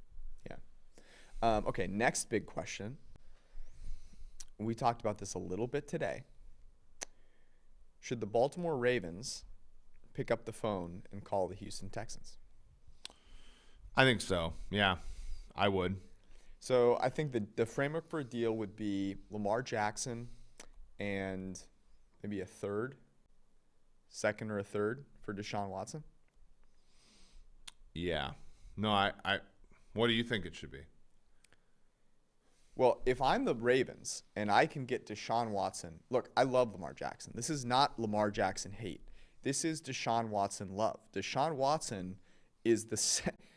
Yeah. Okay, next big question. We talked about this a little bit today. Should the Baltimore Ravens pick up the phone and call the Houston Texans? I think so. Yeah, I would. So I think the framework for a deal would be Lamar Jackson and maybe second or a third for Deshaun Watson. Yeah. No, I what do you think it should be? Well, if I'm the Ravens and I can get Deshaun Watson, look, I love Lamar Jackson. This is not Lamar Jackson hate. This is Deshaun Watson love. Deshaun Watson is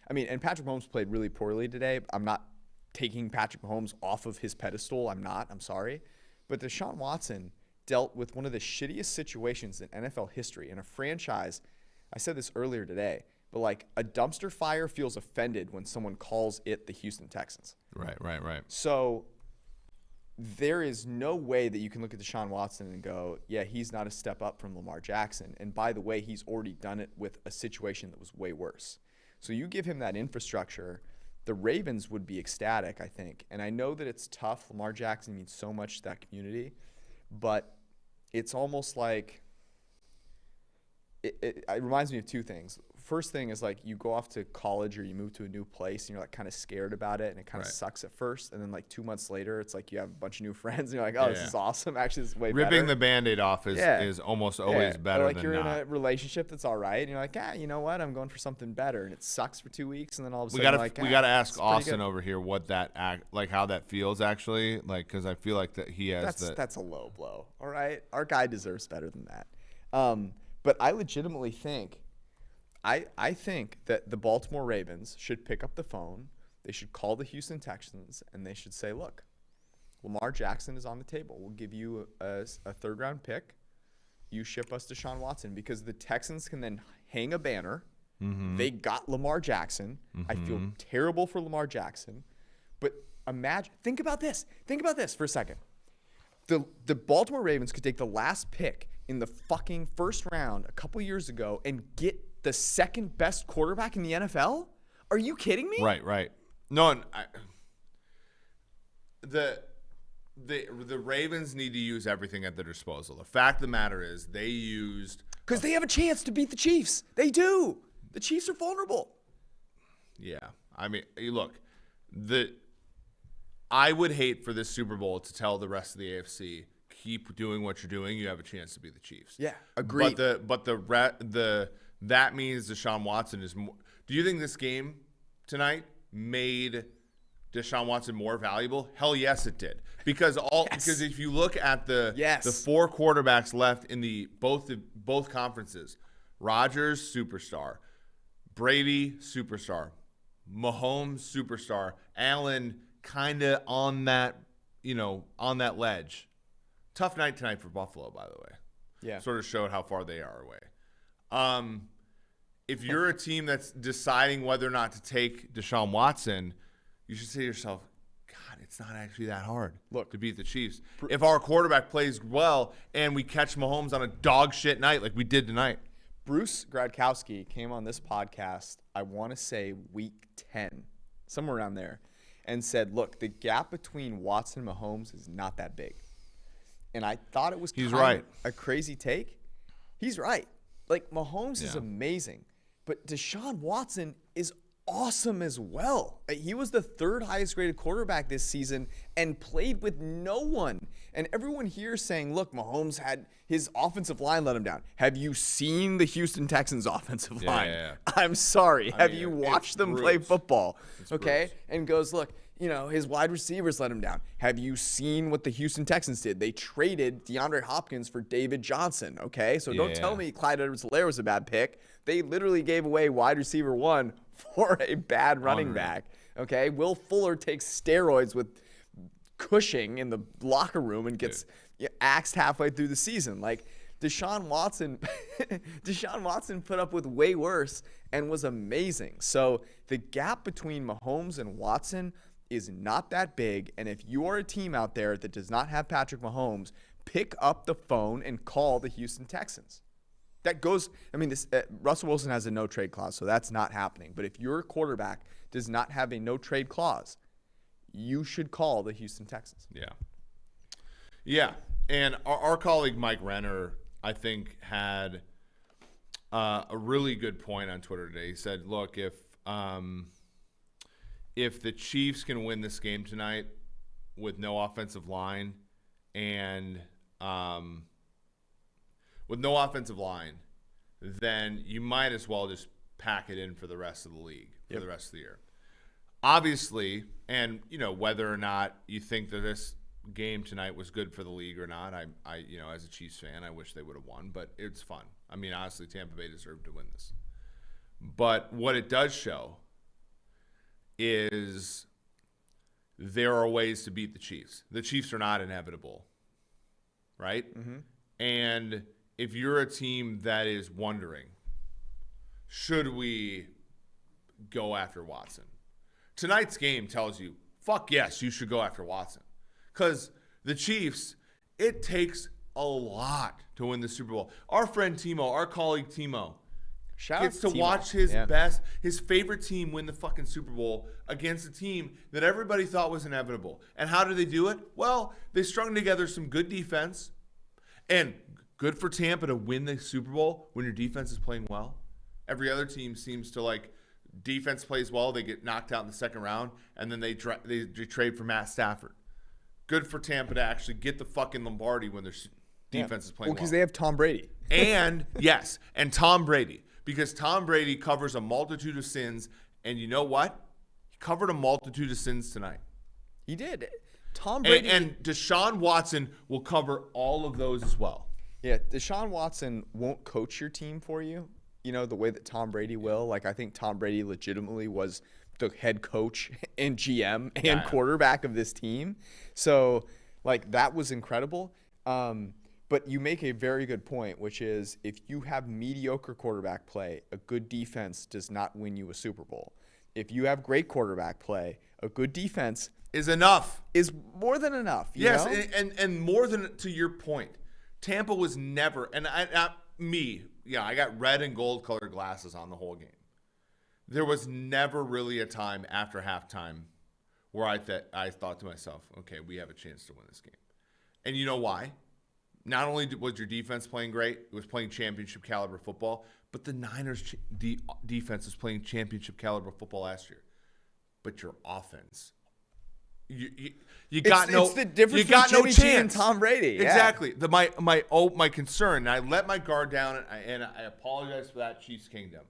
and Patrick Mahomes played really poorly today. I'm not taking Patrick Mahomes off of his pedestal. I'm sorry. But Deshaun Watson dealt with one of the shittiest situations in NFL history in a franchise. I said this earlier today, but like a dumpster fire feels offended when someone calls it the Houston Texans. Right. So there is no way that you can look at Deshaun Watson and go, yeah, he's not a step up from Lamar Jackson. And by the way, he's already done it with a situation that was way worse. So you give him that infrastructure, the Ravens would be ecstatic, I think. And I know that it's tough. Lamar Jackson means so much to that community. But it's almost like it reminds me of two things. First thing is like you go off to college or you move to a new place and you're like kind of scared about it and it kind of sucks at first. And then like 2 months later, it's like you have a bunch of new friends and you're like, oh, this is awesome. Actually, this is way better. Ripping the Band-Aid off is almost always better or like than you're not. in a relationship that's all right and you're like, you know what? I'm going for something better. And it sucks for 2 weeks and then all of a sudden we got to ask Austin over here what how that feels actually. Like, because I feel like that he has that's a low blow. All right. Our guy deserves better than that. But I legitimately think I think that the Baltimore Ravens should pick up the phone. They should call the Houston Texans, and they should say, look, Lamar Jackson is on the table. We'll give you a third-round pick. You ship us Deshaun Watson, because the Texans can then hang a banner. Mm-hmm. They got Lamar Jackson. Mm-hmm. I feel terrible for Lamar Jackson. But think about this. Think about this for a second. The Baltimore Ravens could take the last pick in the fucking first round a couple years ago and get the second best quarterback in the NFL? Are you kidding me? Right. No, the Ravens need to use everything at their disposal. The fact of the matter is they used – because they have a chance to beat the Chiefs. They do. The Chiefs are vulnerable. Yeah. I mean, look, I would hate for this Super Bowl to tell the rest of the AFC, keep doing what you're doing, you have a chance to be the Chiefs. Yeah, agreed. But that means Deshaun Watson is more. Do you think this game tonight made Deshaun Watson more valuable? Hell yes, it did. Because if you look at the 4 quarterbacks left in both conferences, Rodgers superstar, Brady superstar, Mahomes superstar, Allen kind of on that ledge. Tough night tonight for Buffalo, by the way. Yeah. Sort of showed how far they are away. If you're a team that's deciding whether or not to take Deshaun Watson, you should say to yourself, God, it's not actually that hard to beat the Chiefs. If our quarterback plays well and we catch Mahomes on a dog shit night like we did tonight. Bruce Gradkowski came on this podcast, I want to say week 10, somewhere around there, and said, look, the gap between Watson and Mahomes is not that big. And I thought it was a crazy take. He's right. Like, Mahomes is amazing, but Deshaun Watson is awesome as well. He was the 3rd highest rated quarterback this season and played with no one. And everyone here is saying, look, Mahomes had his offensive line let him down. Have you seen the Houston Texans offensive line? Yeah. I'm sorry. Have you watched them play football? Okay. And goes, look, his wide receivers let him down. Have you seen what the Houston Texans did? They traded DeAndre Hopkins for David Johnson, okay? So don't tell me Clyde Edwards-Helaire was a bad pick. They literally gave away wide receiver 1 for a bad running back, okay? Will Fuller takes steroids with Cushing in the locker room and gets axed halfway through the season. Like, Deshaun Watson put up with way worse and was amazing. So the gap between Mahomes and Watson is not that big, and if you are a team out there that does not have Patrick Mahomes, pick up the phone and call the Houston Texans. That goes, Russell Wilson has a no-trade clause, so that's not happening. But if your quarterback does not have a no-trade clause, you should call the Houston Texans. Yeah, and our colleague Mike Renner, I think, had a really good point on Twitter today. He said, look, if the Chiefs can win this game tonight with no offensive line then you might as well just pack it in for the rest of the league, for the rest of the year. Obviously, and whether or not you think that this game tonight was good for the league or not, I as a Chiefs fan, I wish they would have won, but it's fun. Honestly, Tampa Bay deserved to win this. But what it does show is there are ways to beat the Chiefs. The Chiefs are not inevitable, right? Mm-hmm. And if you're a team that is wondering, should we go after Watson? Tonight's game tells you, fuck yes, you should go after Watson. Because the Chiefs, it takes a lot to win the Super Bowl. Our friend Timo, our colleague Timo, gets to watch his favorite team win the fucking Super Bowl against a team that everybody thought was inevitable. And how do they do it? Well, they strung together some good defense. And good for Tampa to win the Super Bowl when your defense is playing well. Every other team seems to defense plays well, they get knocked out in the second round, and then they trade for Matt Stafford. Good for Tampa to actually get the fucking Lombardi when their defense is playing well. Because they have Tom Brady. And Tom Brady. Because Tom Brady covers a multitude of sins, and you know what? He covered a multitude of sins tonight. He did. Tom Brady and Deshaun Watson will cover all of those as well. Yeah, Deshaun Watson won't coach your team for you, the way that Tom Brady will. I think Tom Brady legitimately was the head coach and GM and quarterback of this team. So, that was incredible. But you make a very good point, which is if you have mediocre quarterback play, a good defense does not win you a Super Bowl. If you have great quarterback play, a good defense is enough. Is more than enough. Yes, and more than, to your point, Tampa was never, and I got red and gold colored glasses on the whole game. There was never really a time after halftime where I thought to myself, okay, we have a chance to win this game. And you know why? Not only was your defense playing great, it was playing championship caliber football, but the Niners' defense was playing championship caliber football last year. But your offense You got it's the difference you got between no Jimmy G and chance. Tom Brady. Yeah. Exactly. My concern. And I let my guard down, and I apologize for that, Chiefs Kingdom.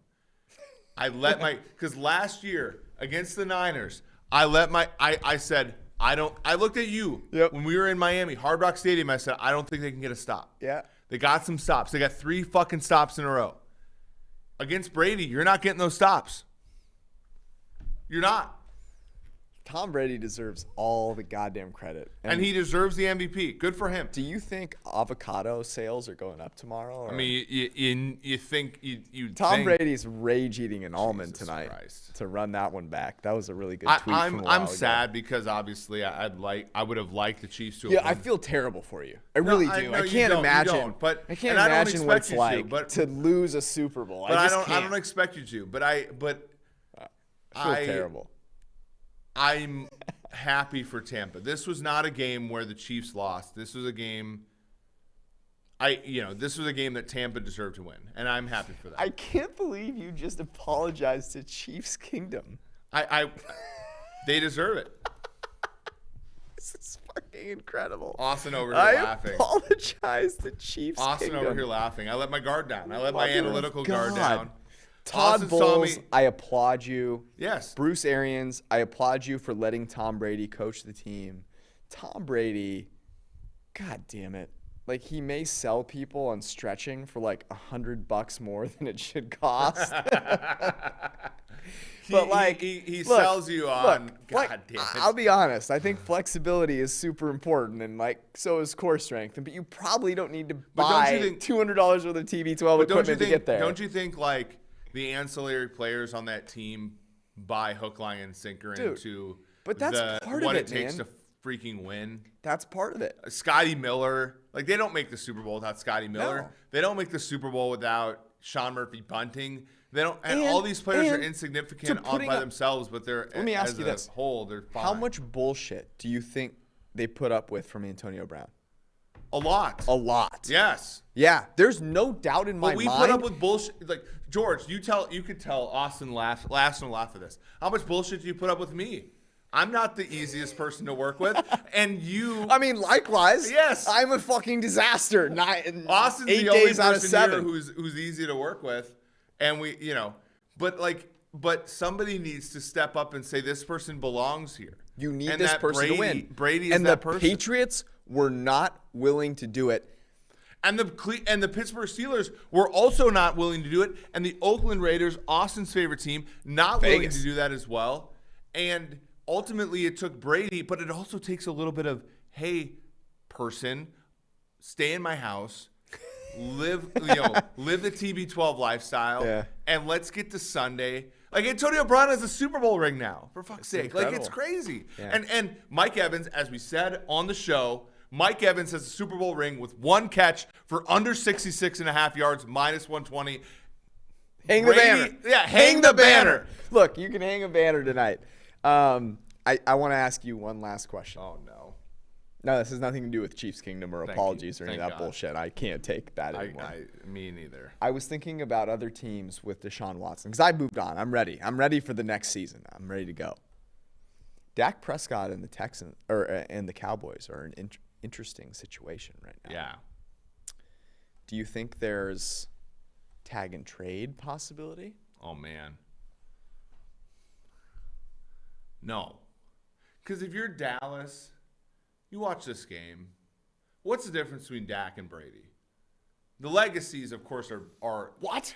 Because last year against the Niners, I said I looked at you when we were in Miami, Hard Rock Stadium. I said I don't think they can get a stop. Yeah. They got some stops. They got 3 fucking stops in a row. Against Brady, you're not getting those stops. You're not. Tom Brady deserves all the goddamn credit. And he deserves the MVP. Good for him. Do you think avocado sales are going up tomorrow? Or? I mean, you think you Tom Brady's rage eating an almond Jesus tonight Christ. to run that one back. That was a really good tweet. I'm sad because obviously I would have liked the Chiefs to have won. I feel terrible for you. I really do. I can't imagine. But I can't imagine what it's like to lose a Super Bowl. But I don't expect you to. But I feel terrible. I'm happy for Tampa. This was not a game where the Chiefs lost. This was a game that Tampa deserved to win, and I'm happy for that. I can't believe you just apologized to Chiefs Kingdom. They deserve it. This is fucking incredible. Austin over here laughing. I apologize to Chiefs Austin Kingdom. over here laughing. I let my guard down. I let my analytical guard down. Todd Austin Bowles, I applaud you. Yes. Bruce Arians, I applaud you for letting Tom Brady coach the team. Tom Brady, God damn it. Like, he may sell people on stretching for like $100 more than it should cost. But like he sells you on God damn it. I'll be honest. I think flexibility is super important, and like so is core strength. But you probably don't need to buy $200 worth of TB12 equipment to get there. Don't you think like the ancillary players on that team buy hook, line, and sinker into but that's part what of it takes to freaking win? That's part of it. Scotty Miller, like they don't make the Super Bowl without Scotty Miller. No. They don't make the Super Bowl without Sean Murphy bunting. They don't, and all these players are insignificant by themselves, but they're let me ask you this: whole, they're fine. How much bullshit do you think they put up with from Antonio Brown? A lot. A lot. Yes. Yeah. There's no doubt in my mind. But we put up with bullshit. Like George, you could tell Austin laugh at this. How much bullshit do you put up with me? I'm not the easiest person to work with, and you. I mean, likewise. Yes. I'm a fucking disaster. Austin's 8 the only days out of 7 who's easy to work with, and but somebody needs to step up and say this person belongs here. You need this person to win. Brady is that person. And the Patriots were not willing to do it. And the Pittsburgh Steelers were also not willing to do it, and the Oakland Raiders, Austin's favorite team, not willing to do that as well. And ultimately, it took Brady, but it also takes a little bit of, hey, person, stay in my house, live the TB12 lifestyle, and let's get to Sunday. Like Antonio Brown has a Super Bowl ring now, for fuck's sake. Incredible. Like it's crazy. Yeah. And Mike Evans, as we said on the show, Mike Evans has a Super Bowl ring with 1 catch for under 66.5 yards, minus 120. Hang the banner. Yeah, hang the banner. Look, you can hang a banner tonight. I want to ask you one last question. Oh, no. No, this has nothing to do with Chiefs Kingdom or apologies or any of that God. bullshit. I can't take that anymore. Me neither. I was thinking about other teams with Deshaun Watson because I moved on. I'm ready. I'm ready for the next season. I'm ready to go. Dak Prescott and the Texans and the Cowboys are an interesting situation right now. Yeah. Do you think there's tag and trade possibility? Oh, man. No. Because if you're Dallas, you watch this game, what's the difference between Dak and Brady? The legacies, of course, are what?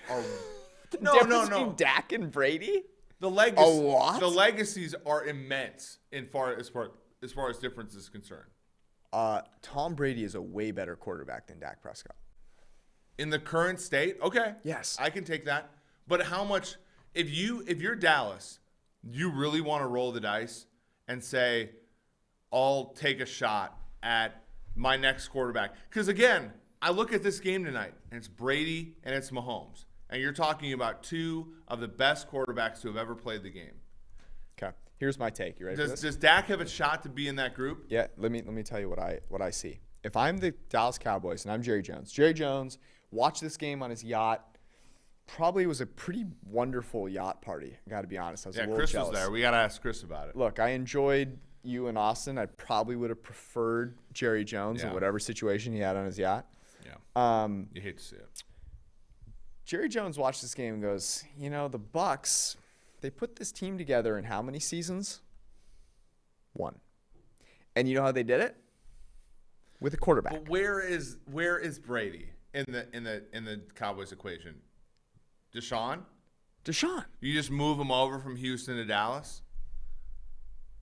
No. Between Dak and Brady? A lot? The legacies are immense as far as difference is concerned. Tom Brady is a way better quarterback than Dak Prescott. In the current state? Okay. Yes. I can take that. But how much if you're Dallas, you really want to roll the dice and say, I'll take a shot at my next quarterback. Because again, I look at this game tonight, and it's Brady and it's Mahomes. And you're talking about 2 of the best quarterbacks who have ever played the game. Okay. Here's my take. You ready for this? Does Dak have a shot to be in that group? Yeah, let me tell you what I see. If I'm the Dallas Cowboys and I'm Jerry Jones watched this game on his yacht. Probably was a pretty wonderful yacht party. I got to be honest. I was a little Chris jealous. was there. We got to ask Chris about it. Look, I enjoyed you in Austin, I probably would have preferred Jerry Jones in whatever situation he had on his yacht. Yeah. You hate to see it. Jerry Jones watched this game and goes, the Bucks, they put this team together in how many seasons? 1. And you know how they did it? With a quarterback. But where is Brady in the Cowboys equation? Deshaun? You just move him over from Houston to Dallas?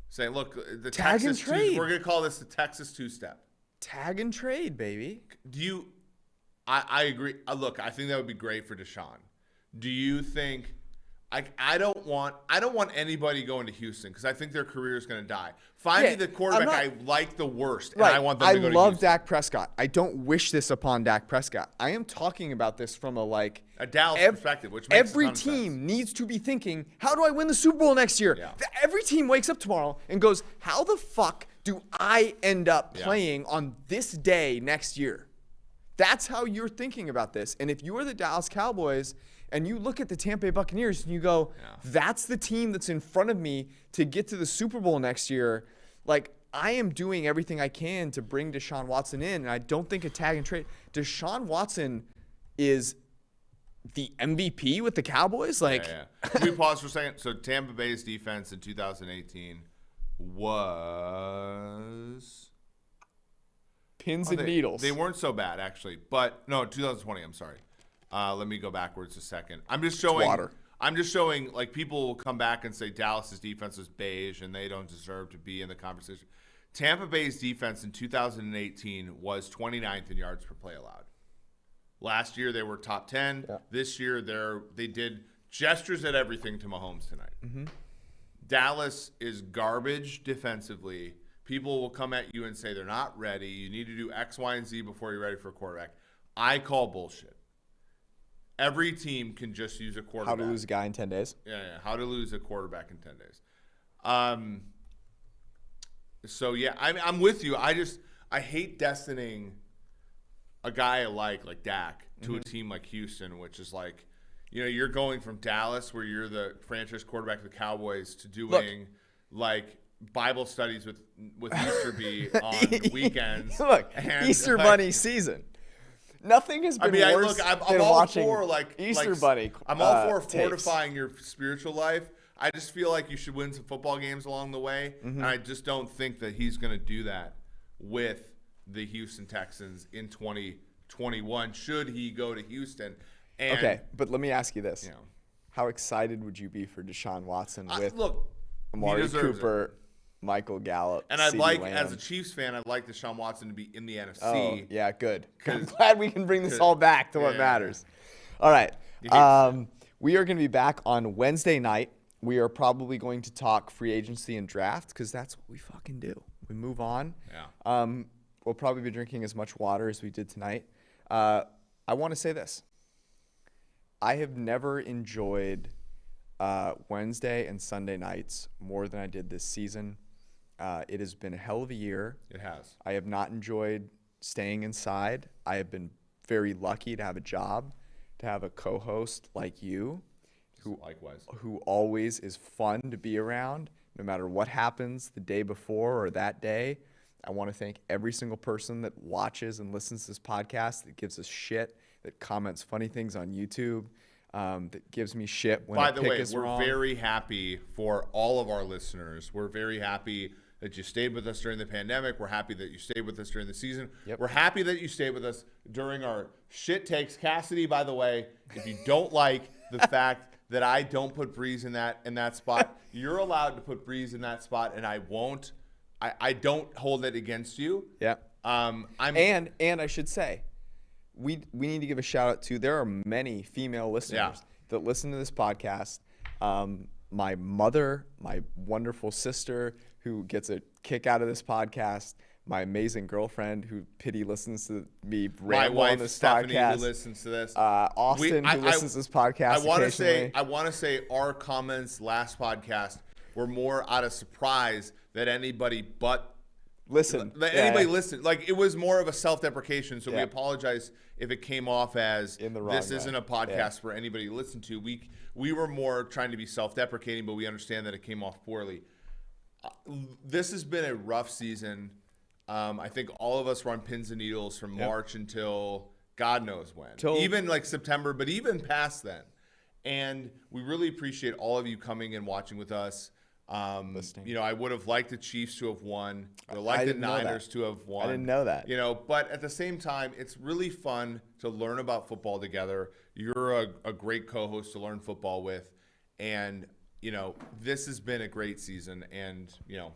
Say, look, the Tag Texas and trade. We're going to call this the Texas two-step. Tag and trade, baby. I agree. Look, I think that would be great for Deshaun. Do you think I don't want anybody going to Houston because I think their career is going to die. Find me the quarterback I like the worst, and I want them to go to Houston. I love Dak Prescott. I don't wish this upon Dak Prescott. I am talking about this from a Dallas perspective, which makes every a ton of team sense. needs to be thinking, how do I win the Super Bowl next year? Yeah. Every team wakes up tomorrow and goes, how the fuck do I end up playing on this day next year? That's how you're thinking about this. And if you are the Dallas Cowboys and you look at the Tampa Bay Buccaneers and you go, that's the team that's in front of me to get to the Super Bowl next year, I am doing everything I can to bring Deshaun Watson in, and I don't think a tag and trade. Deshaun Watson is the MVP with the Cowboys? Can we pause for a second? So Tampa Bay's defense in 2018 was pins and needles. They weren't so bad, actually. But no, 2020, I'm sorry. Let me go backwards a second. I'm just showing people will come back and say Dallas's defense is beige and they don't deserve to be in the conversation. Tampa Bay's defense in 2018 was 29th in yards per play allowed. Last year they were top 10. Yeah. This year they did gestures at everything to Mahomes tonight. Mm-hmm. Dallas is garbage defensively. People will come at you and say they're not ready. You need to do X, Y, and Z before you're ready for a quarterback. I call bullshit. Every team can just use a quarterback. How to lose a guy in 10 days? Yeah. How to lose a quarterback in 10 days. So, yeah, I'm with you. I hate destining a guy like Dak to a team like Houston, which is you're going from Dallas, where you're the franchise quarterback of the Cowboys, to doing Bible studies with Easterby on weekends. Look, Easter Bunny season. Nothing has been worse I'm than all watching for Easter Bunny. I'm all for tapes. fortifying your spiritual life. I just feel like you should win some football games along the way, and I just don't think that he's going to do that with the Houston Texans in 2021. Should he go to Houston? And, okay, but let me ask you this: how excited would you be for Deshaun Watson with Amari Cooper? Michael Gallup. And as a Chiefs fan, I'd like Deshaun Watson to be in the NFC. Oh, yeah, good. I'm glad we can bring this all back to what matters. All right. We are going to be back on Wednesday night. We are probably going to talk free agency and draft because that's what we fucking do. We move on. Yeah. We'll probably be drinking as much water as we did tonight. I want to say this. I have never enjoyed Wednesday and Sunday nights more than I did this season. It has been a hell of a year. It has. I have not enjoyed staying inside. I have been very lucky to have a job, to have a co-host like you, who always is fun to be around, no matter what happens the day before or that day. I want to thank every single person that watches and listens to this podcast, that gives us shit, that comments funny things on YouTube, that gives me shit when a pick is wrong. By the way, we're very happy for all of our listeners. We're very happy that you stayed with us during the pandemic. We're happy that you stayed with us during the season. Yep. We're happy that you stayed with us during our shit takes. Cassidy, by the way, if you don't like the fact that I don't put Breeze in that spot, you're allowed to put Breeze in that spot, and I won't. I don't hold it against you. Yeah. And I should say, we need to give a shout out to, there are many female listeners that listen to this podcast. My mother, my wonderful sister, who gets a kick out of this podcast, my amazing girlfriend, who listens to me ramble on this Stephanie, podcast. who listens to this. Austin, who listens to this podcast occasionally. I want to say our comments last podcast were more out of surprise that anybody listened. Like, it was more of a self-deprecation, so we apologize if it came off as this isn't a podcast for anybody to listen to. We were more trying to be self-deprecating, but we understand that it came off poorly. This has been a rough season. I think all of us were on pins and needles from March until God knows when. Even like September, but even past then. And we really appreciate all of you coming and watching with us. You know, I would have liked the Chiefs to have won. I would have liked the Niners to have won. I didn't know that. You know, but at the same time, it's really fun to learn about football together. You're a great co-host to learn football with. And, you know, this has been a great season. And, you know,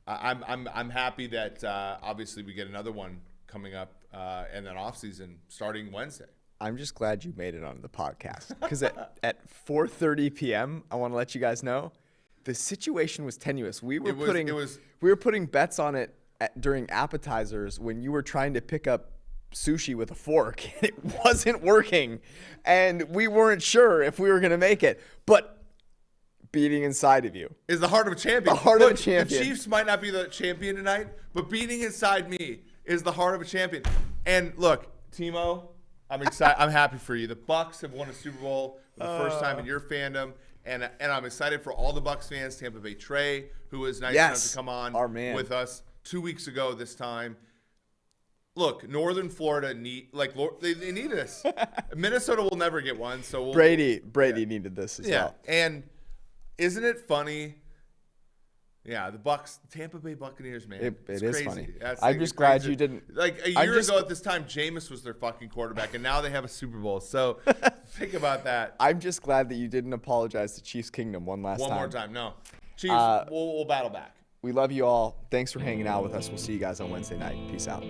I'm happy that obviously we get another one coming up and then off season starting Wednesday. I'm just glad you made it onto the podcast because at 4:30 p.m. I want to let you guys know the situation was tenuous. We were putting bets on it during appetizers when you were trying to pick up sushi with a fork and it wasn't working, and we weren't sure if we were going to make it, but. Beating inside of you is the heart of a champion. The heart of a champion. The Chiefs might not be the champion tonight, but beating inside me is the heart of a champion. And look, Timo, I'm excited. I'm happy for you. The Bucs have won a Super Bowl for the first time in your fandom, and I'm excited for all the Bucs fans. Tampa Bay Trey, who was nice enough to come on with us 2 weeks ago this time. Look, Northern Florida they need us. Minnesota will never get one, so Brady needed this as well. And isn't it funny? Yeah, the Tampa Bay Buccaneers, man. It is crazy. funny. I'm just glad you didn't. Like a year ago at this time, Jameis was their fucking quarterback, and now they have a Super Bowl. So think about that. I'm just glad that you didn't apologize to Chiefs Kingdom one more time. No. Chiefs, we'll battle back. We love you all. Thanks for hanging out with us. We'll see you guys on Wednesday night. Peace out.